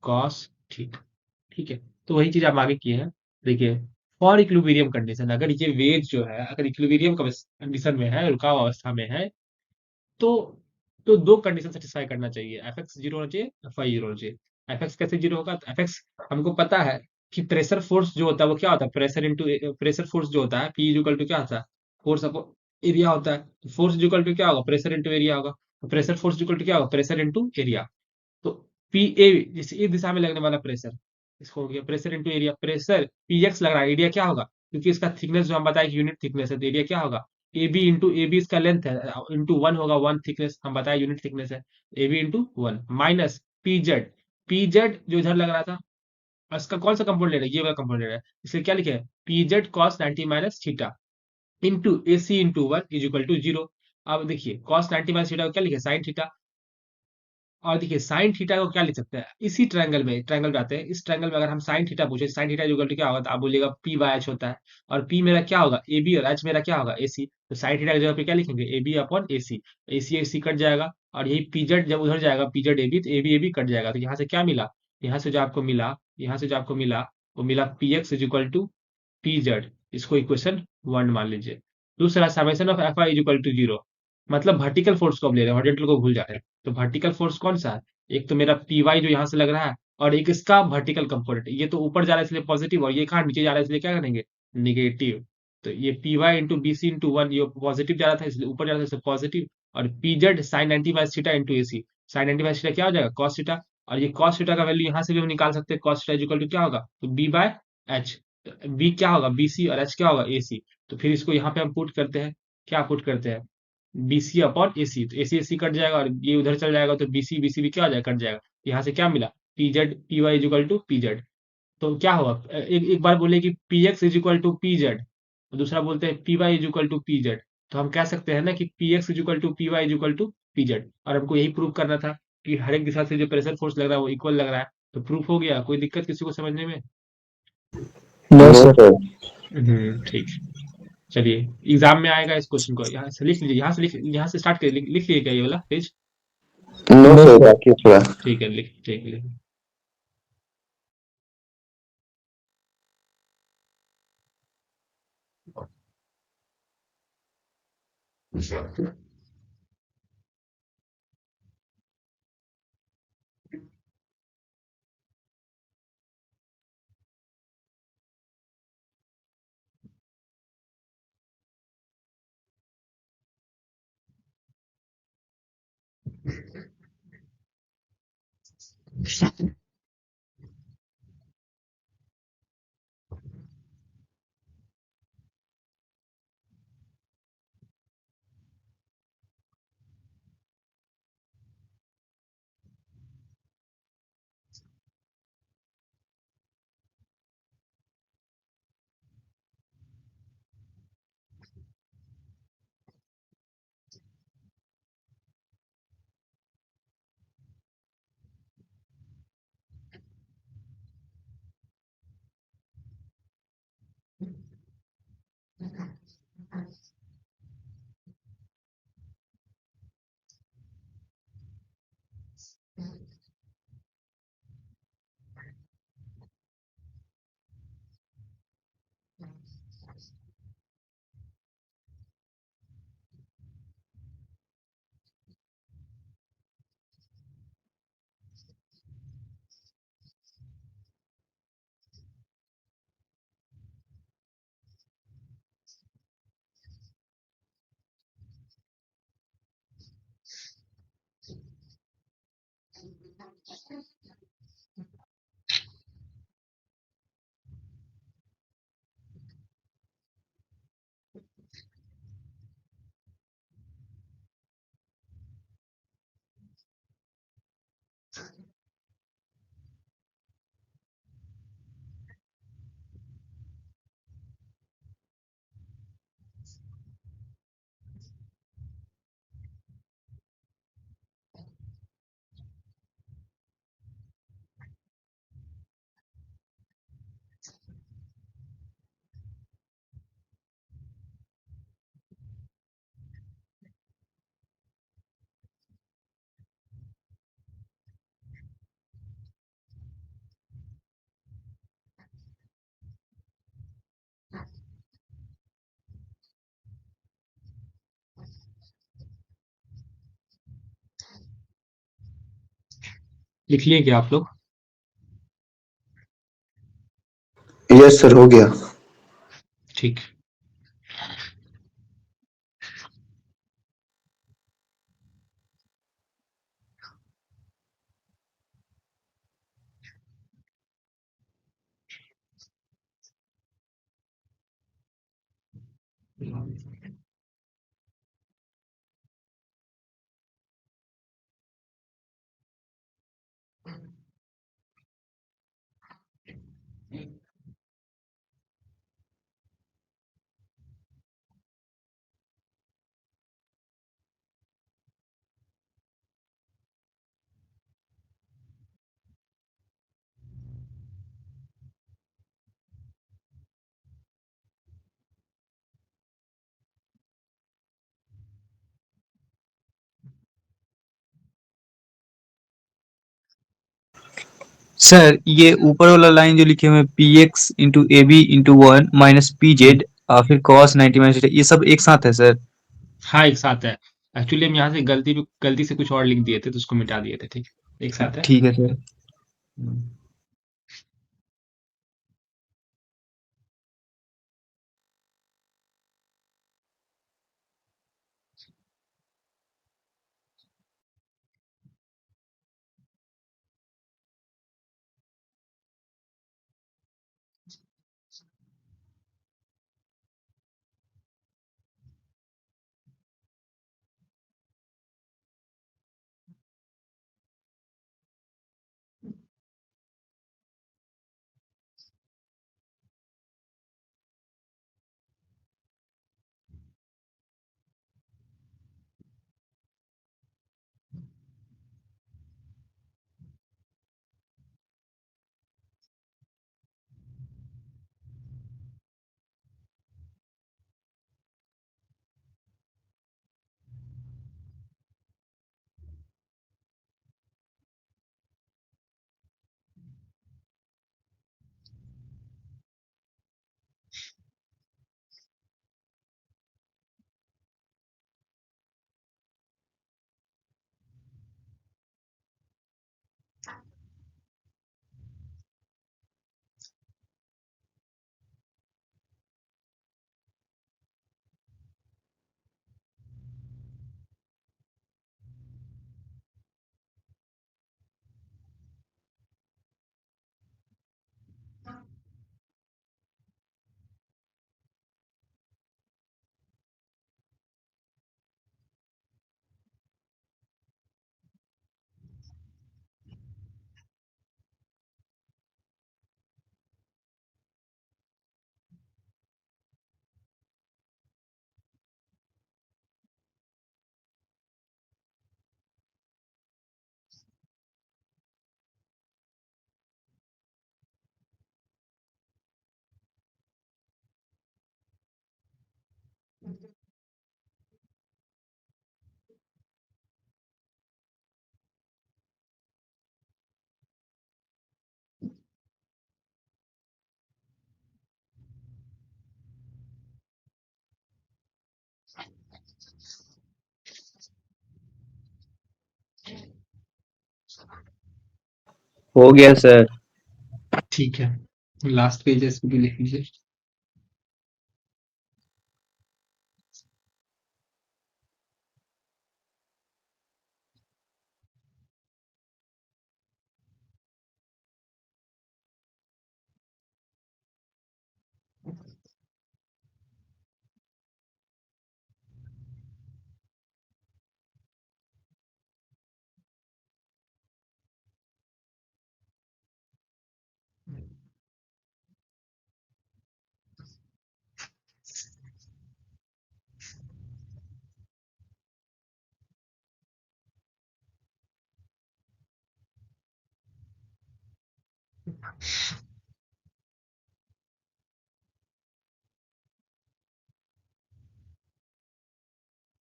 कॉस थीटा, ठीक है। तो वही चीज आप आगे किए हैं। देखिए, फॉर इक्विलिब्रियम कंडीशन, अगर ये वेज जो है अगर इक्विलिब्रियम कंडीशन में है, रुकाव अवस्था में है, तो दो कंडीशन सेटिस्फाई करना चाहिए, एफ एक्स जीरो होना चाहिए, एफ वाई जीरो होना चाहिए। एफ एक्स कैसे जीरो होगा, तो एफ एक्स हमको पता है कि प्रेशर फोर्स जो होता है वो क्या होता है, प्रेशर इंटू प्रेशर फोर्स जो होता है पी इक्वल टू क्या होता है, फोर्स अपॉन एरिया होता है। फोर्स इक्वल टू क्या होगा, प्रेशर इंटू एरिया होगा। प्रेशर फोर्स इक्वल टू क्या होगा, प्रेशर इंटू एरिया। तो पी ए जिस इस दिशा में लगने वाला प्रेशर, इसको हो गया pressure into area. Pressure P x लग रहा है, एरिया क्या होगा, क्योंकि इसका थिकनेस जो हम बताए कि यूनिट थिकनेस है, तो एरिया क्या होगा, A B into A B इसका लेंथ है, इंटू वन होगा, वन थिकनेस हम बताए यूनिट थिकनेस है, A B into one minus P Z. P Z जो इधर लग रहा था, इसका कौन सा कंपोनेंट ले रहा है, ये वाला कंपोनेंट ले रहा है, इसलिए क्या लिखे हैं, P Z cos 90 minus theta into A C into one is equal to zero. अब देखिए कॉस 90 माइनस थीटा को क्या लिखे, साइन थीटा। और देखिए साइन थीटा को क्या लिख सकते हैं, इसी ट्रायंगल में, ट्रायंगल में आते हैं, इस ट्रायंगल में अगर हम साइन थीटा पूछे, साइन थीटा इक्वल टू क्या होगा, तो आप बोलिएगा पी बाय एच होता है। और पी मेरा क्या होगा, ए बी, और एच मेरा क्या होगा, ए सी। तो साइन थीटा की जगह पे क्या लिखेंगे, A B upon A C cut जाएगा। और यही पीजेड जब उधर जाएगा, पीजेड ए बी, तो ए बी कट जाएगा। तो यहाँ से क्या मिला, यहाँ से जो आपको मिला, यहाँ से जो आपको मिला, वो मिला P X is equal to P Z. इसको इक्वेशन वन मान लीजिए। दूसरा summation of F I is equal to zero, मतलब वर्टिकल फोर्स को अब ले रहे हैं, हॉरिजॉन्टल को भूल जा रहे हैं। तो वर्टिकल फोर्स कौन सा है, एक तो मेरा पी वाई जो यहाँ से लग रहा है, और एक इसका वर्टिकल कंपोनेंट, ये तो ऊपर जा रहा है इसलिए पॉजिटिव, और ये कहाँ नीचे जा रहा है इसलिए क्या करेंगे, निगेटिव। तो ये P Y into B C into one, ये पॉजिटिव जा रहा था इसलिए ऊपर जा रहा था इसलिए पॉजिटिव। और P Z sine 90 minus theta into A C, sine 90 minus theta क्या हो जाएगा, कॉस थीटा। और ये कॉस थीटा का वैल्यू यहाँ से भी हम निकाल सकते हैं, कॉस थीटा इक्वल टू क्या होगा, तो बी बाय एच। बी क्या होगा, बी सी, और एच क्या होगा, ए सी। तो फिर इसको यहाँ पे हम पुट करते हैं, क्या पुट करते हैं, बी सी अपॉन ए सी, तो ए सी कट जाएगा, और ये उधर चल जाएगा, तो बी सी भी क्या हो जाएगा, कट जाएगा। यहाँ से क्या मिला, P Z P Y is equal to P Z. तो क्या होगा, एक बार बोले कि P X is equal to P Z, दूसरा बोलते हैं P Y is equal to P Z. तो हम कह सकते हैं ना कि P X is equal to P Y is equal to P Z, और हमको यही प्रूव करना था कि हर एक दिशा से जो प्रेशर फोर्स लग रहा है वो इक्वल लग रहा है। तो प्रूफ हो गया, कोई दिक्कत किसी को समझने में। No no sir. सर। ठीक। चलिए, एग्जाम में आएगा इस क्वेश्चन को, यहाँ से लिख लीजिए, यहाँ से स्टार्ट करिए, लिख लीजिए क्या ये वाला page. No no sir, sir. बाकी है थोड़ा। ठीक है, ठीक है। लिख लिए क्या आप लोग। यस सर, हो गया। ठीक। सर ये ऊपर वाला लाइन जो लिखे हुए हैं P X into A B into one minus P hmm, Z फिर कॉस 90 माइनस ये सब एक साथ है सर। हाँ एक साथ है। एक्चुअली हम यहाँ से गलती से कुछ और लिख दिए थे तो उसको मिटा दिए थे। ठीक, एक साथ है। ठीक है सर। हम्म, हो गया सर। ठीक है, लास्ट पेज है, इसको भी लिख लीजिए।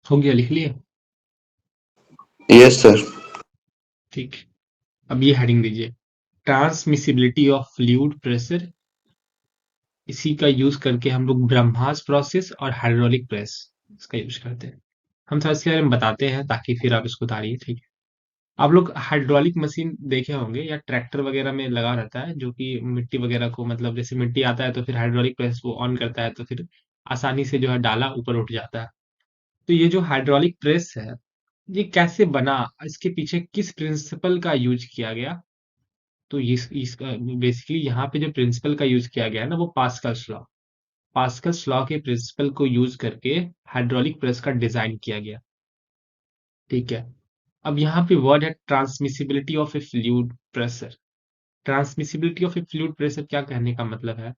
हो गया, लिख लिए? Yes sir. ठीक। अब ये हेडिंग दीजिए, ट्रांसमिसिबिलिटी ऑफ फ्लूइड प्रेशर। इसी का यूज करके हम लोग ब्रह्मास प्रोसेस और हाइड्रोलिक प्रेस इसका यूज करते हैं। हम थोड़ा इसके बारे में बताते हैं ताकि फिर आप इसको उतारिए। ठीक है। आप लोग हाइड्रोलिक मशीन देखे होंगे या ट्रैक्टर वगैरह में लगा रहता है, जो कि मिट्टी वगैरह को, मतलब जैसे मिट्टी आता है तो फिर हाइड्रोलिक प्रेस को ऑन करता है तो फिर आसानी से जो है डाला ऊपर उठ जाता है। तो ये जो हाइड्रोलिक प्रेस है, ये कैसे बना, इसके पीछे किस प्रिंसिपल का यूज किया गया? तो इस बेसिकली यहाँ पे जो प्रिंसिपल का यूज किया गया है ना, वो पास्कल्स लॉ। पास्कल्स लॉ के प्रिंसिपल को यूज करके हाइड्रोलिक प्रेस का डिजाइन किया गया। ठीक है। अब यहाँ पे वर्ड है transmissibility of A fluid pressure. Transmissibility of A fluid pressure क्या कहने का मतलब है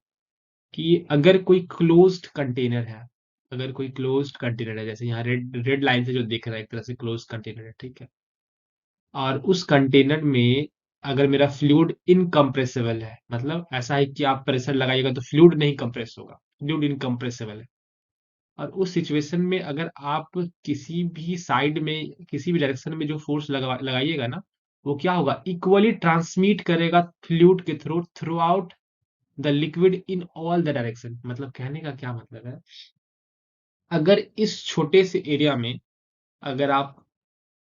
कि अगर कोई क्लोज्ड कंटेनर है, अगर कोई क्लोज्ड कंटेनर है, जैसे यहाँ रेड रेड लाइन से जो दिख रहा है एक तरह से क्लोज्ड कंटेनर है, ठीक है, और उस कंटेनर में अगर मेरा फ्लूइड इनकम्प्रेसिबल है, मतलब ऐसा है कि आप प्रेशर लगाइएगा तो फ्लूइड नहीं कंप्रेस होगा, फ्लूइड इनकम्प्रेसिबल है, और उस सिचुएशन में अगर आप किसी भी साइड में, किसी भी डायरेक्शन में जो फोर्स लगाइएगा ना, वो क्या होगा, इक्वली ट्रांसमिट करेगा फ्लूइड के through through out the liquid in all the direction. मतलब कहने का क्या मतलब है, अगर इस छोटे से एरिया में अगर आप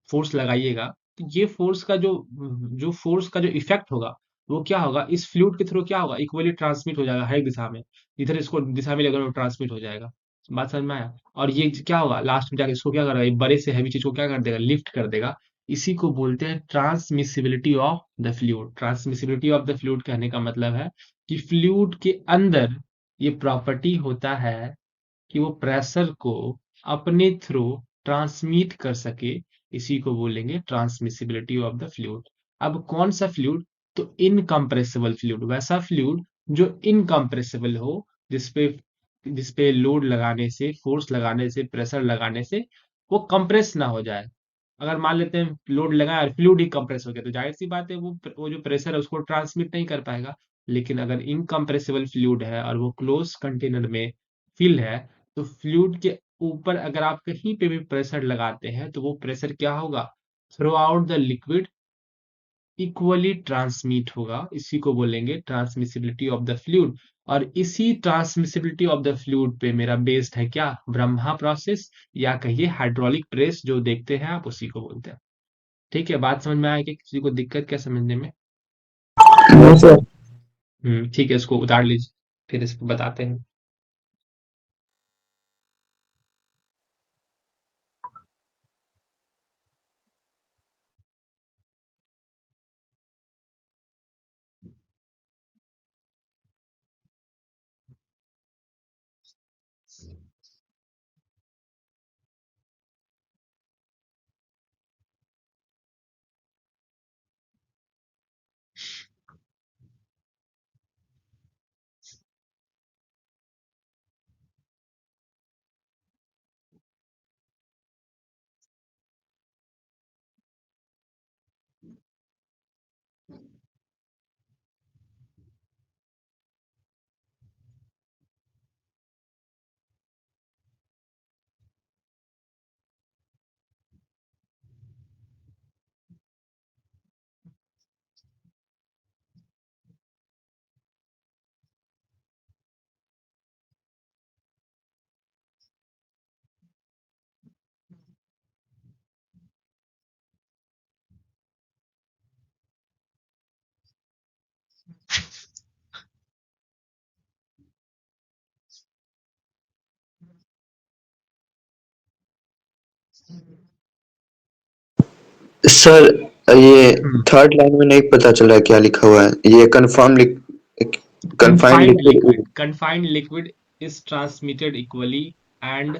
फोर्स लगाइएगा, तो ये फोर्स का जो जो फोर्स का जो इफेक्ट होगा, वो क्या होगा, इस फ्लूइड के थ्रू क्या होगा, इक्वली ट्रांसमिट हो जाएगा हर एक दिशा में। इधर इसको दिशा में लेकर वो ट्रांसमिट हो जाएगा। बात समझ में आया? और ये क्या होगा, लास्ट में जाके इसको क्या करेगा, ये बड़े से हैवी चीज को क्या कर देगा, लिफ्ट कर देगा। इसी को बोलते हैं transmissibility of the fluid. Transmissibility of the fluid कहने का मतलब है कि फ्लूइड के अंदर ये प्रॉपर्टी होता है कि वो प्रेशर को अपने थ्रू ट्रांसमिट कर सके। इसी को बोलेंगे ट्रांसमिसिबिलिटी ऑफ द फ्लूइड। अब कौन सा फ्लूइड, तो इनकम्प्रेसिबल फ्लूइड, वैसा फ्लूइड जो इनकम्प्रेसिबल हो, जिसपे जिसपे लोड लगाने से, फोर्स लगाने से, प्रेशर लगाने से वो कंप्रेस ना हो जाए। अगर मान लेते हैं लोड लगाया और फ्लूइड ही कंप्रेस हो गया, तो जाहिर सी बात है वो जो प्रेशर है उसको ट्रांसमिट नहीं कर पाएगा। लेकिन अगर इनकम्प्रेसिबल फ्लूइड है और वो क्लोज कंटेनर में फिल है, तो फ्लूइड के ऊपर अगर आप कहीं पे भी प्रेशर लगाते हैं तो वो प्रेशर क्या होगा, through out the liquid equally transmit होगा। इसी को बोलेंगे ट्रांसमिसिबिलिटी ऑफ द फ्लूइड। और इसी ट्रांसमिसिबिलिटी ऑफ द फ्लूइड पे मेरा बेस्ड है क्या, ब्रह्मा प्रोसेस, या कहिए हाइड्रोलिक प्रेस जो देखते हैं आप, उसी को बोलते हैं। ठीक है, बात समझ में आया कि किसी को दिक्कत क्या समझने में? No sir. ठीक है, इसको उतार लीजिए, फिर इसको बताते हैं। सर, ये हम्म थर्ड लाइन में नहीं पता चल रहा है क्या लिखा हुआ है। ये confined confined liquid, liquid. confined liquid is transmitted equally and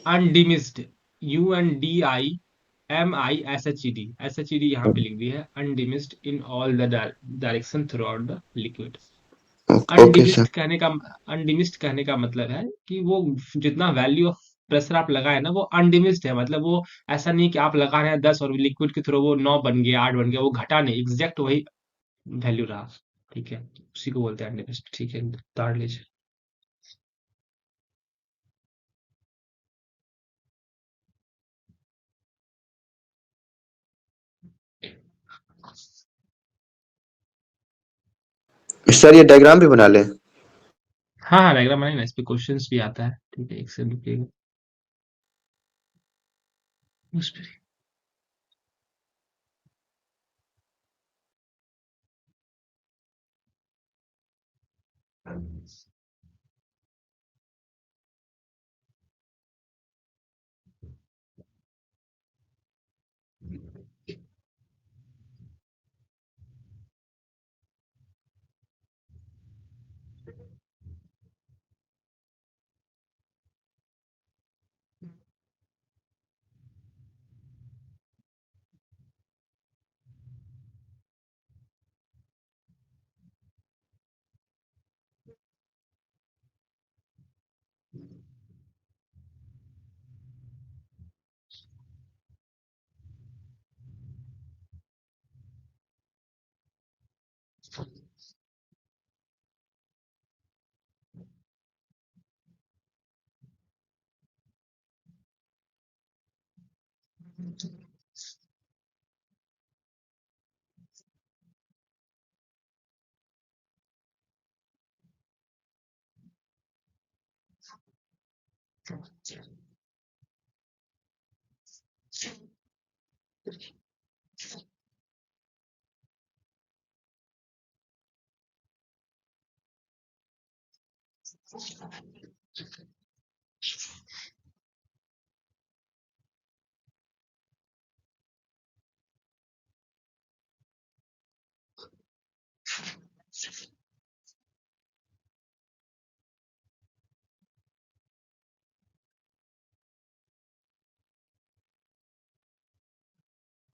undiminished, UNDIMISHED यहाँ पे लिख दी है, undiminished in all the direction throughout the liquid। Okay sir. Undiminished कहने का, अनडिमिस्ड कहने का मतलब है कि वो जितना वैल्यू ऑफ प्रेशर आप लगाए ना, वो अनडिमिस्ड है। मतलब वो ऐसा नहीं कि आप लगा रहे हैं 10 और लिक्विड के थ्रू वो 9 बन गया, 8 बन गया, वो घटा नहीं, एग्जैक्ट वही वैल्यू रहा। ठीक है, उसी को बोलते हैं अनडिमिस्ड। ठीक है, उतार लीजिए। सर, ये डायग्राम भी बना लें? हाँ हाँ, डायग्राम बनाइए ना, इस पे क्वेश्चंस भी आता है। ठीक है, एक से रुकिएगा उस पे।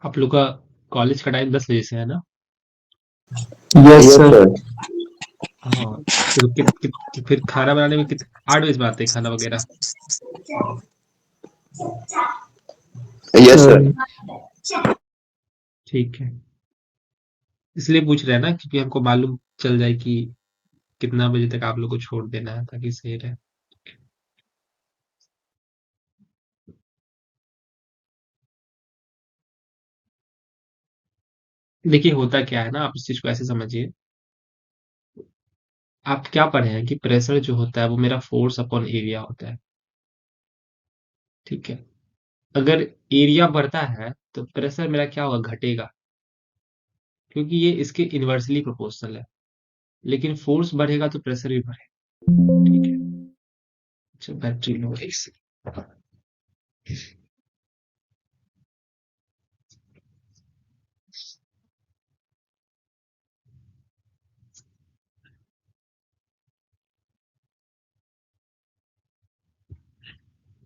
आप लोग का कॉलेज का टाइम 10 बजे से है ना? Yes yes sir. सर। हाँ। तो फिर खाना बनाने में 8 बजे से बनाते हैं खाना वगैरह? Yes sir. ठीक है। इसलिए पूछ रहे हैं ना, क्योंकि हमको मालूम चल जाए कि कितना बजे तक आप लोग को छोड़ देना है, ताकि सही रहे। देखिए, होता क्या है ना, आप इस चीज को ऐसे समझिए। आप क्या पढ़े हैं कि प्रेशर जो होता है वो मेरा फोर्स अपॉन एरिया होता है। ठीक है। अगर एरिया बढ़ता है तो प्रेशर मेरा क्या होगा, घटेगा, क्योंकि ये इसके इन्वर्सली प्रोपोर्शनल है। लेकिन फोर्स बढ़ेगा तो प्रेशर भी बढ़ेगा। ठीक है। अच्छा, बैटरी लो है इससे।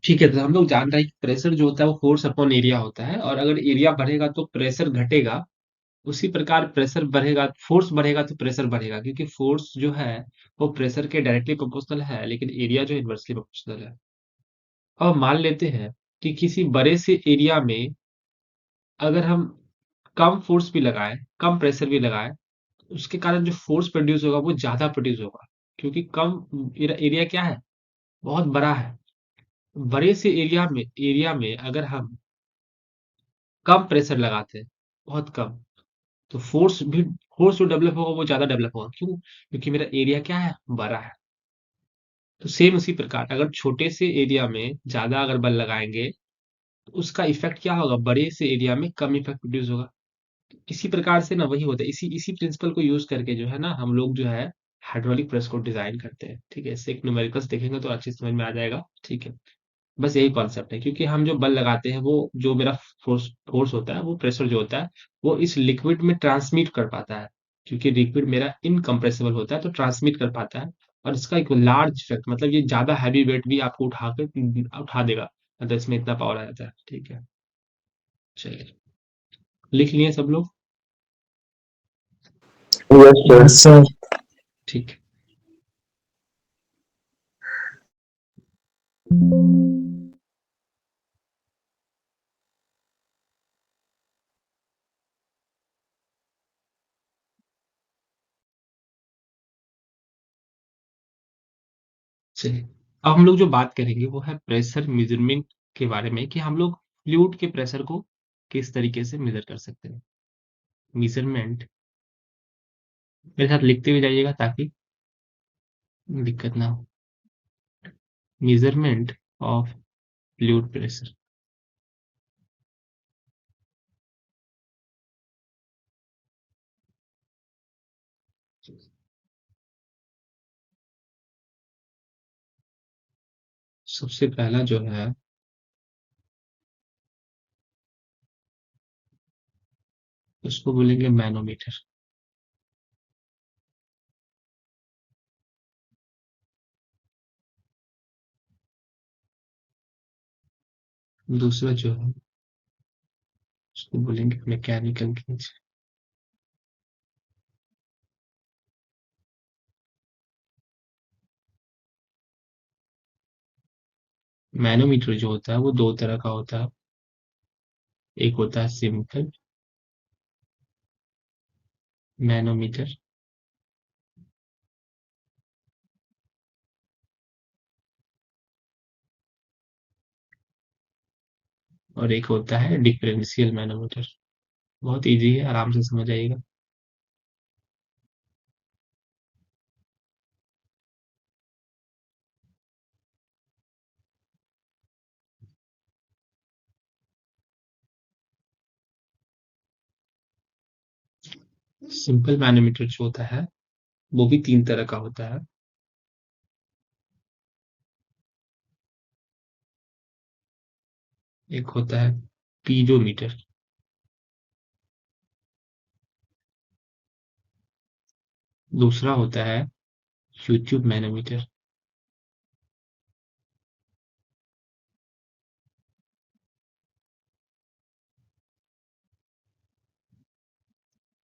ठीक है, तो हम लोग जान रहे हैं कि प्रेशर जो होता है वो फोर्स अपॉन एरिया होता है, और अगर एरिया बढ़ेगा तो प्रेशर घटेगा। उसी प्रकार प्रेशर बढ़ेगा, फोर्स बढ़ेगा तो प्रेशर बढ़ेगा, क्योंकि फोर्स जो है वो प्रेशर के डायरेक्टली प्रोपोर्शनल है, लेकिन एरिया जो इन्वर्सली प्रोपोर्शनल है। अब मान लेते हैं कि किसी बड़े से एरिया में अगर हम कम फोर्स भी लगाएं, कम प्रेशर भी लगाएं, उसके कारण जो फोर्स प्रोड्यूस होगा वो ज्यादा प्रोड्यूस होगा, क्योंकि कम एरिया क्या है, बहुत बड़ा है। बड़े से एरिया में अगर हम कम प्रेशर लगाते हैं, बहुत कम, तो फोर्स जो डेवलप होगा वो ज्यादा डेवलप होगा। क्यों? क्योंकि मेरा एरिया क्या है, बड़ा है। तो सेम उसी प्रकार अगर छोटे से एरिया में ज्यादा अगर बल लगाएंगे तो उसका इफेक्ट क्या होगा, बड़े से एरिया में कम इफेक्ट प्रोड्यूस होगा। इसी प्रकार से ना वही होता है, इसी इसी प्रिंसिपल को यूज करके जो है ना हम लोग जो है हाइड्रोलिक प्रेस को डिजाइन करते हैं। ठीक है, इससे एक न्यूमेरिकल्स देखेंगे तो अच्छे से समझ में आ जाएगा। ठीक है। बस यही कॉन्सेप्ट है, क्योंकि हम जो बल लगाते हैं वो जो मेरा फोर्स फोर्स होता है, वो प्रेशर जो होता है वो इस लिक्विड में ट्रांसमिट कर पाता है। क्योंकि लिक्विड मेरा इनकम्प्रेसिबल होता है तो ट्रांसमिट कर पाता है। और इसका एक लार्ज इफेक्ट, मतलब ये ज्यादा हैवी वेट भी आपको उठा देगा, मतलब इसमें इतना पावर आ जाता है। ठीक है। चलिए, लिख लिए सब लोग? Yes sir. Yes sir. ठीक है। चलिए, अब हम लोग जो बात करेंगे वो है प्रेशर मेजरमेंट के बारे में, कि हम लोग फ्लूइड के प्रेशर को किस तरीके से मेजर कर सकते हैं। मेजरमेंट, मेरे साथ लिखते हुए जाइएगा ताकि दिक्कत ना हो। Measurement of fluid pressure. सबसे पहला जो है उसको बोलेंगे मैनोमीटर। दूसरा जो है उसको बोलेंगे मैकेनिकल गेज। मैनोमीटर जो होता है वो दो तरह का होता है। एक होता है सिंपल मैनोमीटर, और एक होता है डिफरेंशियल मैनोमीटर। बहुत इजी है, आराम से समझ आइएगा। सिंपल मैनोमीटर जो होता है वो भी 3 तरह का होता है। एक होता है पीजोमीटर, दूसरा होता है यूट्यूब मैनोमीटर,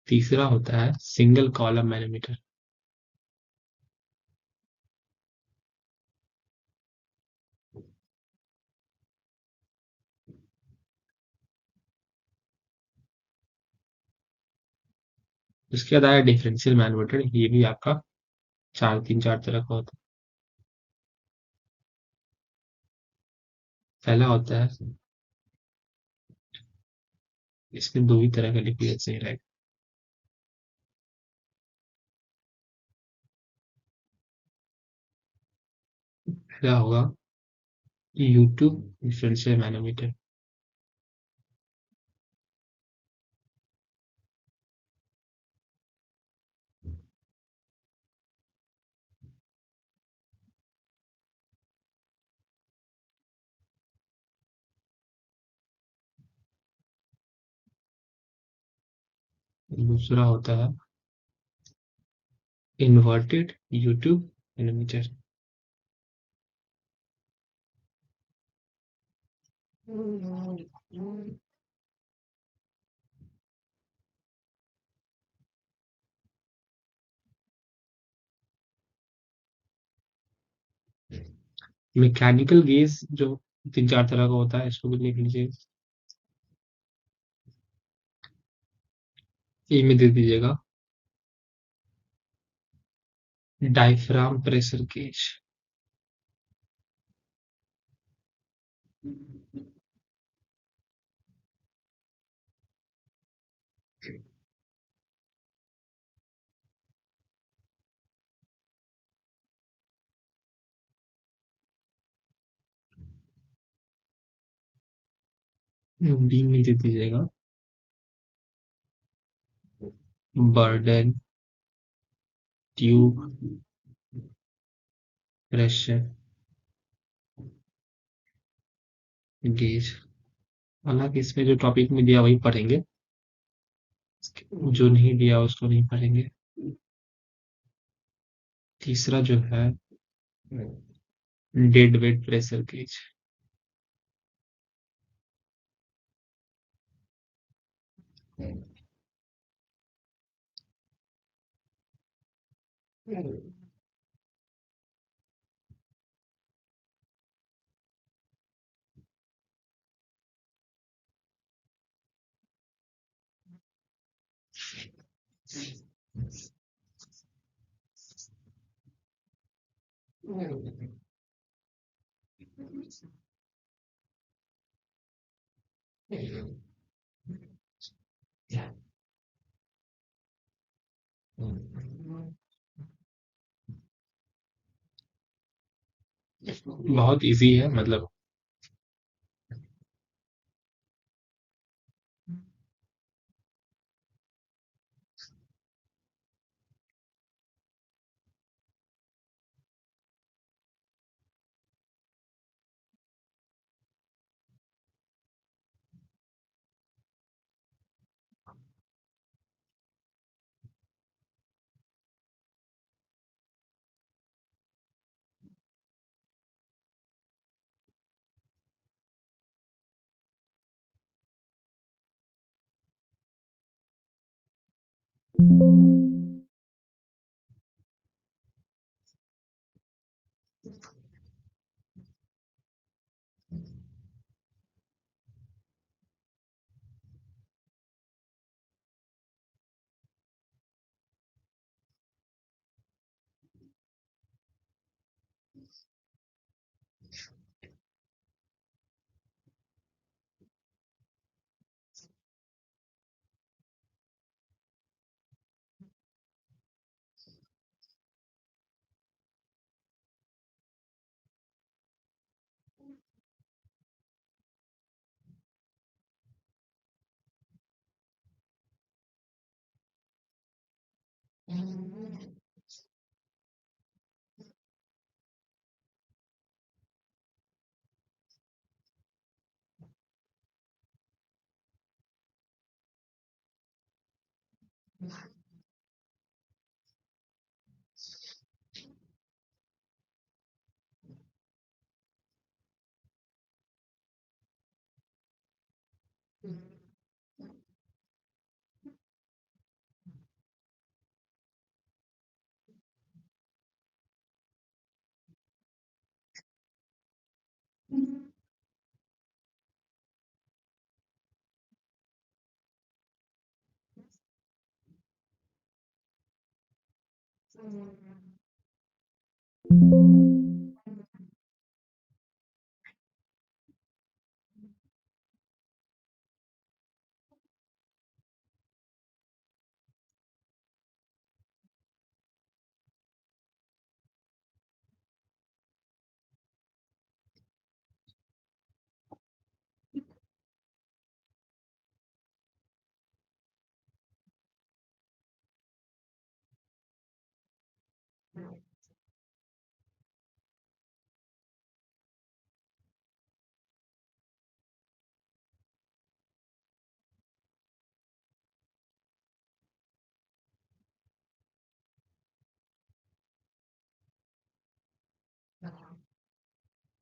तीसरा होता है सिंगल कॉलम मैनोमीटर। उसके बाद आया डिफरेंशियल मैनोमीटर, ये भी आपका 4 तरह का होता है। पहला होता है, इसमें 2 ही तरह का लिखिए सही रहेगा। पहला होगा यूट्यूब डिफरेंशियल मैनोमीटर, दूसरा होता है inverted U tube manometer, mechanical gauge जो 3 4 तरह का होता है, इसको भी लिख लीजिए। ए में दे दीजिएगा डायफ्राम प्रेशर गेज, बी में दे दीजिएगा बर्डन ट्यूब प्रेशर गेज। हालांकि इसमें जो टॉपिक में दिया वही पढ़ेंगे, जो नहीं दिया उसको नहीं पढ़ेंगे। तीसरा जो है डेड वेट प्रेशर गेज, बहुत इजी है मतलब।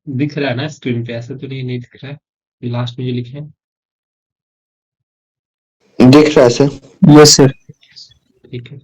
दिख रहा है ना स्क्रीन पे? ऐसा तो नहीं दिख रहा है लास्ट में जो लिखे हैं? दिख रहा है सर। Yes sir. ठीक है।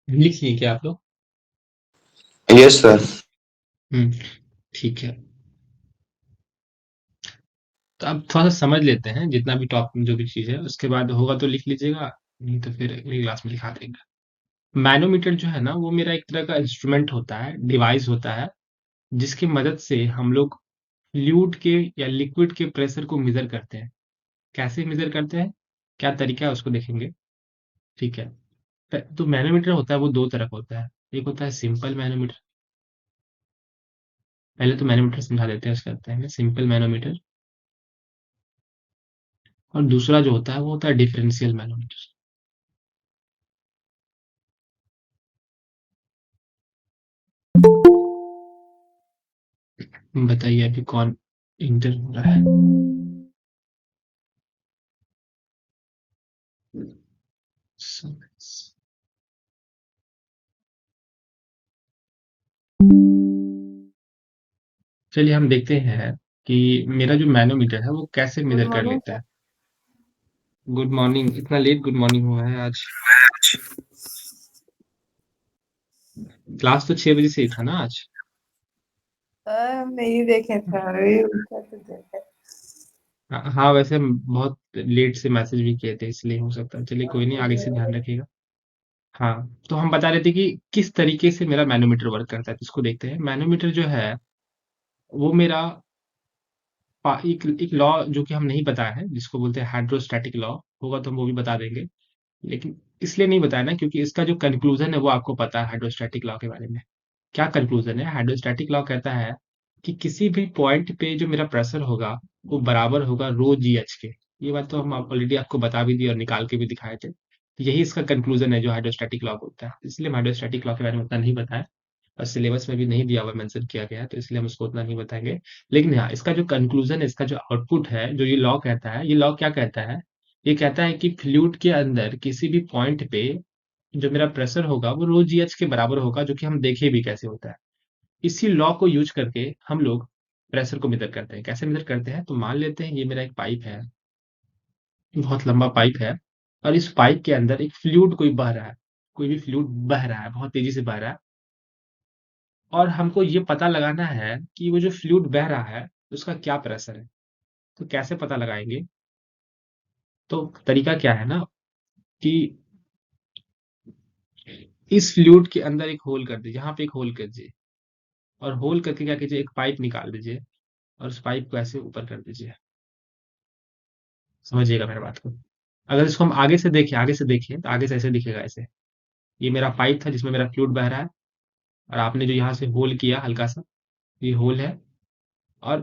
लिख लिए क्या आप लोग? Yes sir. हम्म। ठीक है। तो अब थोड़ा सा समझ लेते हैं जितना भी टॉप जो भी चीज है, उसके बाद होगा तो लिख लीजिएगा, नहीं तो फिर अगली क्लास में लिखा देंगे। मैनोमीटर जो है ना, वो मेरा एक तरह का इंस्ट्रूमेंट होता है, डिवाइस होता है, जिसकी मदद से हम लोग फ्लूइड के या लिक्विड के प्रेशर को मेजर करते हैं। कैसे मेजर करते हैं, क्या तरीका है, उसको देखेंगे। ठीक है। तो मैनोमीटर होता है वो दो तरह का होता है। एक होता है सिंपल मैनोमीटर। पहले तो मैनोमीटर समझा देते हैं, उसके करते हैं सिंपल मैनोमीटर। और दूसरा जो होता है वो होता है डिफरेंशियल मैनोमीटर। बताइए अभी कौन इंटर हो रहा है? चलिए हम देखते हैं कि मेरा जो मैनोमीटर है वो कैसे गुड मेजर कर मॉर्निंग लेता सर। है। गुड मॉर्निंग, इतना लेट गुड मॉर्निंग हुआ है आज। क्लास तो 6 बजे से ही था ना आज। नहीं देखे थे, अभी उठा तो देखे। हाँ, वैसे हम बहुत लेट से मैसेज भी किए थे इसलिए हो सकता है। चलिए कोई नहीं, आगे से ध्यान रखिएगा। हाँ, तो हम बता रहे थे कि किस तरीके से मेरा मैनोमीटर वर्क करता है, तो इसको देखते हैं। मैनोमीटर जो है वो मेरा एक लॉ जो कि हम नहीं बताया है, जिसको बोलते हैं हाइड्रोस्टैटिक लॉ, होगा तो हम वो भी बता देंगे। लेकिन इसलिए नहीं बताया ना क्योंकि इसका जो कंक्लूजन है वो आपको पता है हाइड्रोस्टैटिक लॉ के बारे में। क्या कंक्लूजन है? हाइड्रोस्टैटिक लॉ कहता है कि किसी भी पॉइंट पे जो मेरा प्रेशर होगा वो बराबर होगा रो जी एच के। ये बात तो हम ऑलरेडी आपको बता भी दी और निकाल के भी दिखाए थे। तो यही इसका कंक्लूजन है जो हाइड्रोस्टैटिक लॉ बोलता है। इसलिए हम हाइड्रोस्टैटिक लॉ के बारे में उतना नहीं बताया और सिलेबस में भी नहीं दिया हुआ, मेंशन किया गया है, तो इसलिए हम उसको उतना नहीं बताएंगे। लेकिन हाँ, इसका जो कंक्लूजन है, इसका जो आउटपुट है, जो ये लॉ कहता है, ये लॉ क्या कहता है? ये कहता है कि फ्लूइड के अंदर किसी भी पॉइंट पे जो मेरा प्रेशर होगा वो रो जी एच के बराबर होगा, जो कि हम देखे भी कैसे होता है। इसी लॉ को यूज करके हम लोग प्रेशर को मेजर करते हैं। कैसे मेजर करते हैं? तो मान लेते हैं ये मेरा एक पाइप है, बहुत लंबा पाइप है, और इस पाइप के अंदर एक फ्लूइड कोई बह रहा है, कोई भी फ्लूइड बह रहा है, बहुत तेजी से बह रहा है। और हमको ये पता लगाना है कि वो जो फ्लूइड बह रहा है उसका क्या प्रेशर है। तो कैसे पता लगाएंगे? तो तरीका क्या है ना कि इस फ्लूइड के अंदर एक होल कर दीजिए, यहाँ पे एक होल कर दीजिए, और होल करके क्या कीजिए, एक पाइप निकाल दीजिए और उस पाइप को ऐसे ऊपर कर दीजिए। समझिएगा मेरे बात को। अगर इसको हम आगे से देखें तो आगे से ऐसे दिखेगा ऐसे। ये मेरा पाइप था जिसमें मेरा फ्लूइड बह रहा है, और आपने जो यहाँ से होल किया हल्का सा, ये होल है। और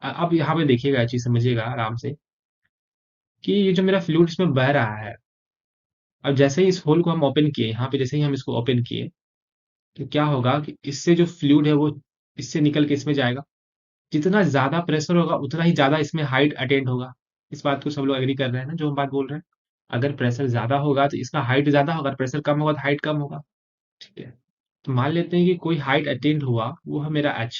अब यहाँ पे देखिएगा, ये चीज समझिएगा आराम से, कि ये जो मेरा फ्लूइड इसमें बह रहा है, अब जैसे ही इस होल को हम ओपन किए, यहाँ पे जैसे ही हम इसको ओपन किए, तो क्या होगा कि इससे जो फ्लूइड है वो इससे निकल के इसमें जाएगा। जितना ज्यादा प्रेशर होगा उतना ही ज्यादा इसमें हाइट अटेंड होगा। इस बात को सब लोग एग्री कर रहे हैं ना, जो हम बात बोल रहे हैं? अगर प्रेशर ज्यादा होगा तो इसका हाइट ज्यादा होगा, अगर प्रेशर कम होगा तो हाइट कम होगा। ठीक है, तो मान लेते हैं कि कोई हाइट अटेंड हुआ, वो है मेरा एच।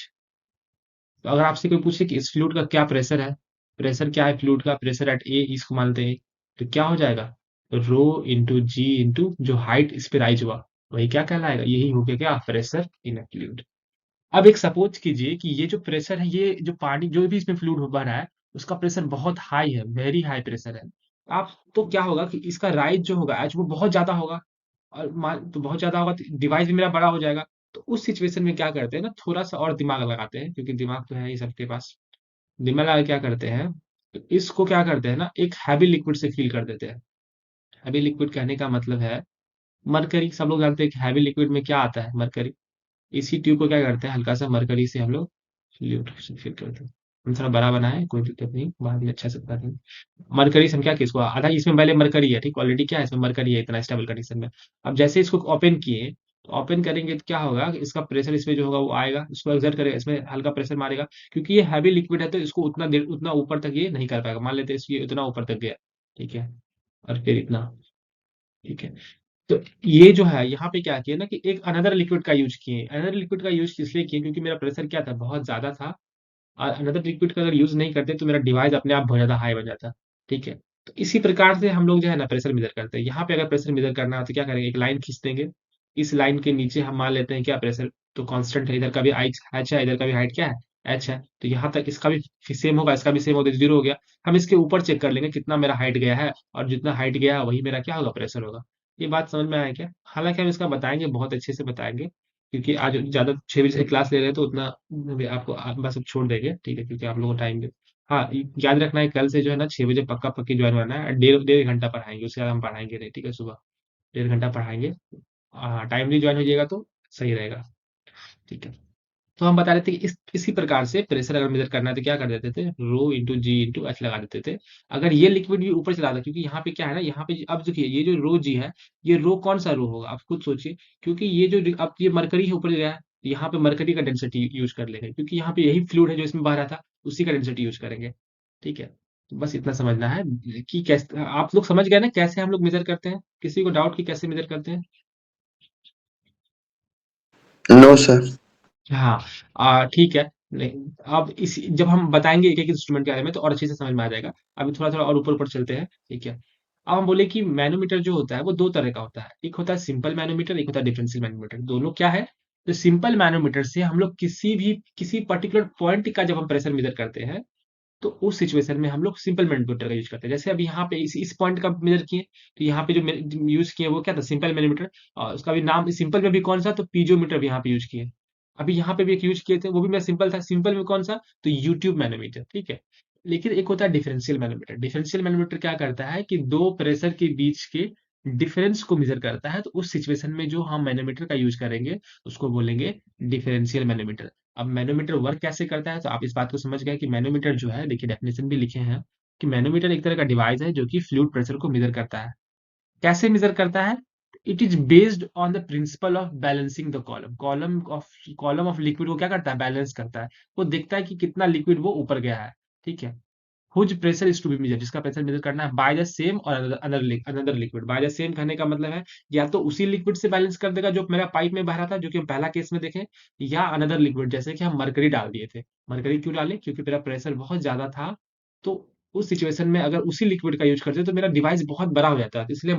तो अगर आपसे कोई पूछे कि इस फ्लूइड का क्या प्रेशर है, प्रेशर क्या है फ्लूइड का, प्रेशर एट ए, इसको मानते हैं, तो क्या हो जाएगा? रो इंटू जी इंटू जो हाइट इस पे राइज हुआ, वही क्या कहलाएगा? यही हो गया क्या? Pressure in a fluid. अब एक सपोज कीजिए कि ये जो प्रेशर है, ये जो पानी जो भी इसमें फ्लूइड बह रहा है, उसका प्रेशर बहुत हाई है, वेरी हाई प्रेशर है। आप तो क्या होगा कि इसका राइज जो होगा एच, वो बहुत ज्यादा होगा। और मान तो बहुत ज्यादा होगा तो डिवाइस भी मेरा बड़ा हो जाएगा। तो उस सिचुएशन में क्या करते हैं ना, थोड़ा सा और दिमाग लगाते हैं, क्योंकि दिमाग तो है ही सबके पास। दिमाग लगा के क्या करते हैं, तो इसको क्या करते हैं ना, एक हैवी लिक्विड से फिल कर देते हैं। हैवी लिक्विड कहने का मतलब है मरकरी। सब लोग जानते हैं कि हैवी लिक्विड में क्या आता है, मरकरी। इसी ट्यूब को क्या करते हैं, हल्का सा मरकरी से हम लोग फ्लूइड से फिल करते हैं। हम थोड़ा बड़ा बनाए, कोई दिक्कत नहीं, बाद में अच्छा से बता देंगे। मरकरी से हम क्या किसको आधा, इसमें पहले मरकरी है, ठीक, ऑलरेडी क्या है इसमें मरकरी है इतना स्टेबल कंडीशन में। अब जैसे इसको ओपन किए, तो ओपन करेंगे तो क्या होगा कि इसका प्रेशर इसमें जो होगा वो आएगा, इसको एक्सर्ट करेगा, इसमें हल्का प्रेशर मारेगा। क्योंकि ये हैवी लिक्विड है तो इसको उतना देर उतना ऊपर तक ये नहीं कर पाएगा। मान लेते हैं ये उतना ऊपर तक गया, ठीक है, और फिर इतना, ठीक है। तो ये जो है यहाँ पे क्या किया ना कि एक अनदर लिक्विड का यूज किए। अनदर लिक्विड का यूज इसलिए किए क्योंकि मेरा प्रेशर क्या था, बहुत ज्यादा था। और अनदर लिक्विड का अगर यूज नहीं करते तो मेरा डिवाइस अपने आप बहुत ज्यादा हाई बन जाता। ठीक है, तो इसी प्रकार से हम लोग जो है ना प्रेशर मेजर करते हैं। यहाँ पे अगर प्रेशर मेजर करना है तो क्या करेंगे, एक लाइन खींच देंगे। इस लाइन के नीचे हम मान लेते हैं क्या, प्रेशर तो कांस्टेंट है, इधर का भी एच है, इधर का भी हाइट क्या है, एच है। तो यहाँ तक इसका भी सेम होगा, इसका भी सेम होगा, जीरो हो गया। हम इसके ऊपर चेक कर लेंगे कितना मेरा हाइट गया है, और जितना हाइट गया है वही मेरा क्या होगा, प्रेशर होगा। ये बात समझ में आया क्या? हालांकि हम इसका बताएंगे, बहुत अच्छे से बताएंगे, क्योंकि आज ज्यादा 6 बजे से क्लास ले रहे हैं तो उतना भी आपको बस अब छोड़ देंगे, ठीक है, क्योंकि आप लोगों को टाइम दे। हाँ, याद रखना है कल से जो है ना 6 बजे पक्का पक्की ज्वाइन करना है। डेढ़ डेढ़ घंटा पढ़ाएंगे, उसके बाद हम पढ़ाएंगे नहीं, ठीक है, सुबह 1.5 घंटा पढ़ाएंगे। हाँ, टाइमली ज्वाइन हो जाएगा तो सही रहेगा, ठीक है। तो हम बता रहे थे कि इसी प्रकार से प्रेशर अगर मेजर करना है तो क्या कर देते थे, रो इंटू जी इंटू एच लगा देते थे। अगर ये लिक्विड भी ऊपर चला था, क्योंकि यहाँ पे क्या है ना, यहाँ पे अब देखिए ये जो रो जी है, ये रो कौन सा रो होगा आप खुद सोचिए। क्योंकि ये जो अब ये मरकरी है ऊपर गया है, तो यहाँ पे मरकरी का डेंसिटी यूज कर लेंगे, क्योंकि यहाँ पे यही फ्लूइड है जो इसमें बह रहा था, उसी का डेंसिटी यूज करेंगे। ठीक है, तो बस इतना समझना है कि कैसे आप लोग समझ गए ना कैसे हम लोग मेजर करते हैं। किसी को डाउट कि कैसे मेजर करते हैं? No, sir. हाँ, ठीक है। नहीं, अब इस जब हम बताएंगे एक एक इंस्ट्रूमेंट के बारे में तो और अच्छे से समझ में आ जाएगा। अभी थोड़ा थोड़ा और ऊपर ऊपर चलते हैं, ठीक है। अब हम बोले कि मैनोमीटर जो होता है वो दो तरह का होता है, एक होता है सिंपल मैनोमीटर, एक होता है डिफरेंशियल मैनोमीटर। दोनों क्या है? तो सिंपल मैनोमीटर से हम लोग किसी पर्टिकुलर पॉइंट का जब हम प्रेशर मेजर करते हैं तो उस सिचुएशन में हम लोग सिंपल मैनोमीटर का यूज करते हैं। जैसे अब यहाँ पे इस पॉइंट का मेजर किए, तो यहाँ पे जो यूज किए वो क्या था? Simple manometer. और उसका भी नाम सिंपल में भी कौन सा? तो पीजोमीटर भी यहाँ पे यूज किए। अभी यहाँ पे भी एक यूज किए थे, वो भी मैं सिंपल था। सिंपल में कौन सा? तो यूट्यूब मैनोमीटर, ठीक है। लेकिन एक होता है डिफरेंशियल मैनोमीटर। डिफरेंशियल मैनोमीटर क्या करता है कि दो प्रेशर के बीच के डिफरेंस को मेजर करता है। तो उस सिचुएशन में जो हम मैनोमीटर का यूज करेंगे उसको बोलेंगे डिफरेंशियल मैनोमीटर। अब मैनोमीटर वर्क कैसे करता है? तो आप इस बात को समझ गए कि मैनोमीटर जो है, देखिए डेफिनेशन भी लिखे हैं कि मैनोमीटर एक तरह का डिवाइस है जो कि फ्लूइड प्रेशर को मेजर करता है। कैसे मेजर करता है? It is based on the principle of balancing the column of liquid को क्या करता है? बैलेंस करता है। वो देखता है कि कितना लिक्विड वो ऊपर गया है, ठीक है। Whose pressure is to be measure, जिसका प्रेशर मेजर करना है by the same or another liquid. By the same कहने का मतलब है या तो उसी लिक्विड से बैलेंस कर देगा जो मेरा पाइप में बह रहा था, जो कि हम पहला केस में देखें, या अनदर लिक्विड, जैसे कि हम मरकरी डाल दिए थे। मरकरी क्यों डाले? क्योंकि मेरा प्रेशर बहुत ज्यादा था। तो उस सिचुएशन में अगर उसी लिक्विड का यूज करते तो मेरा डिवाइस बहुत बड़ा हो जाता है, तो इसलिए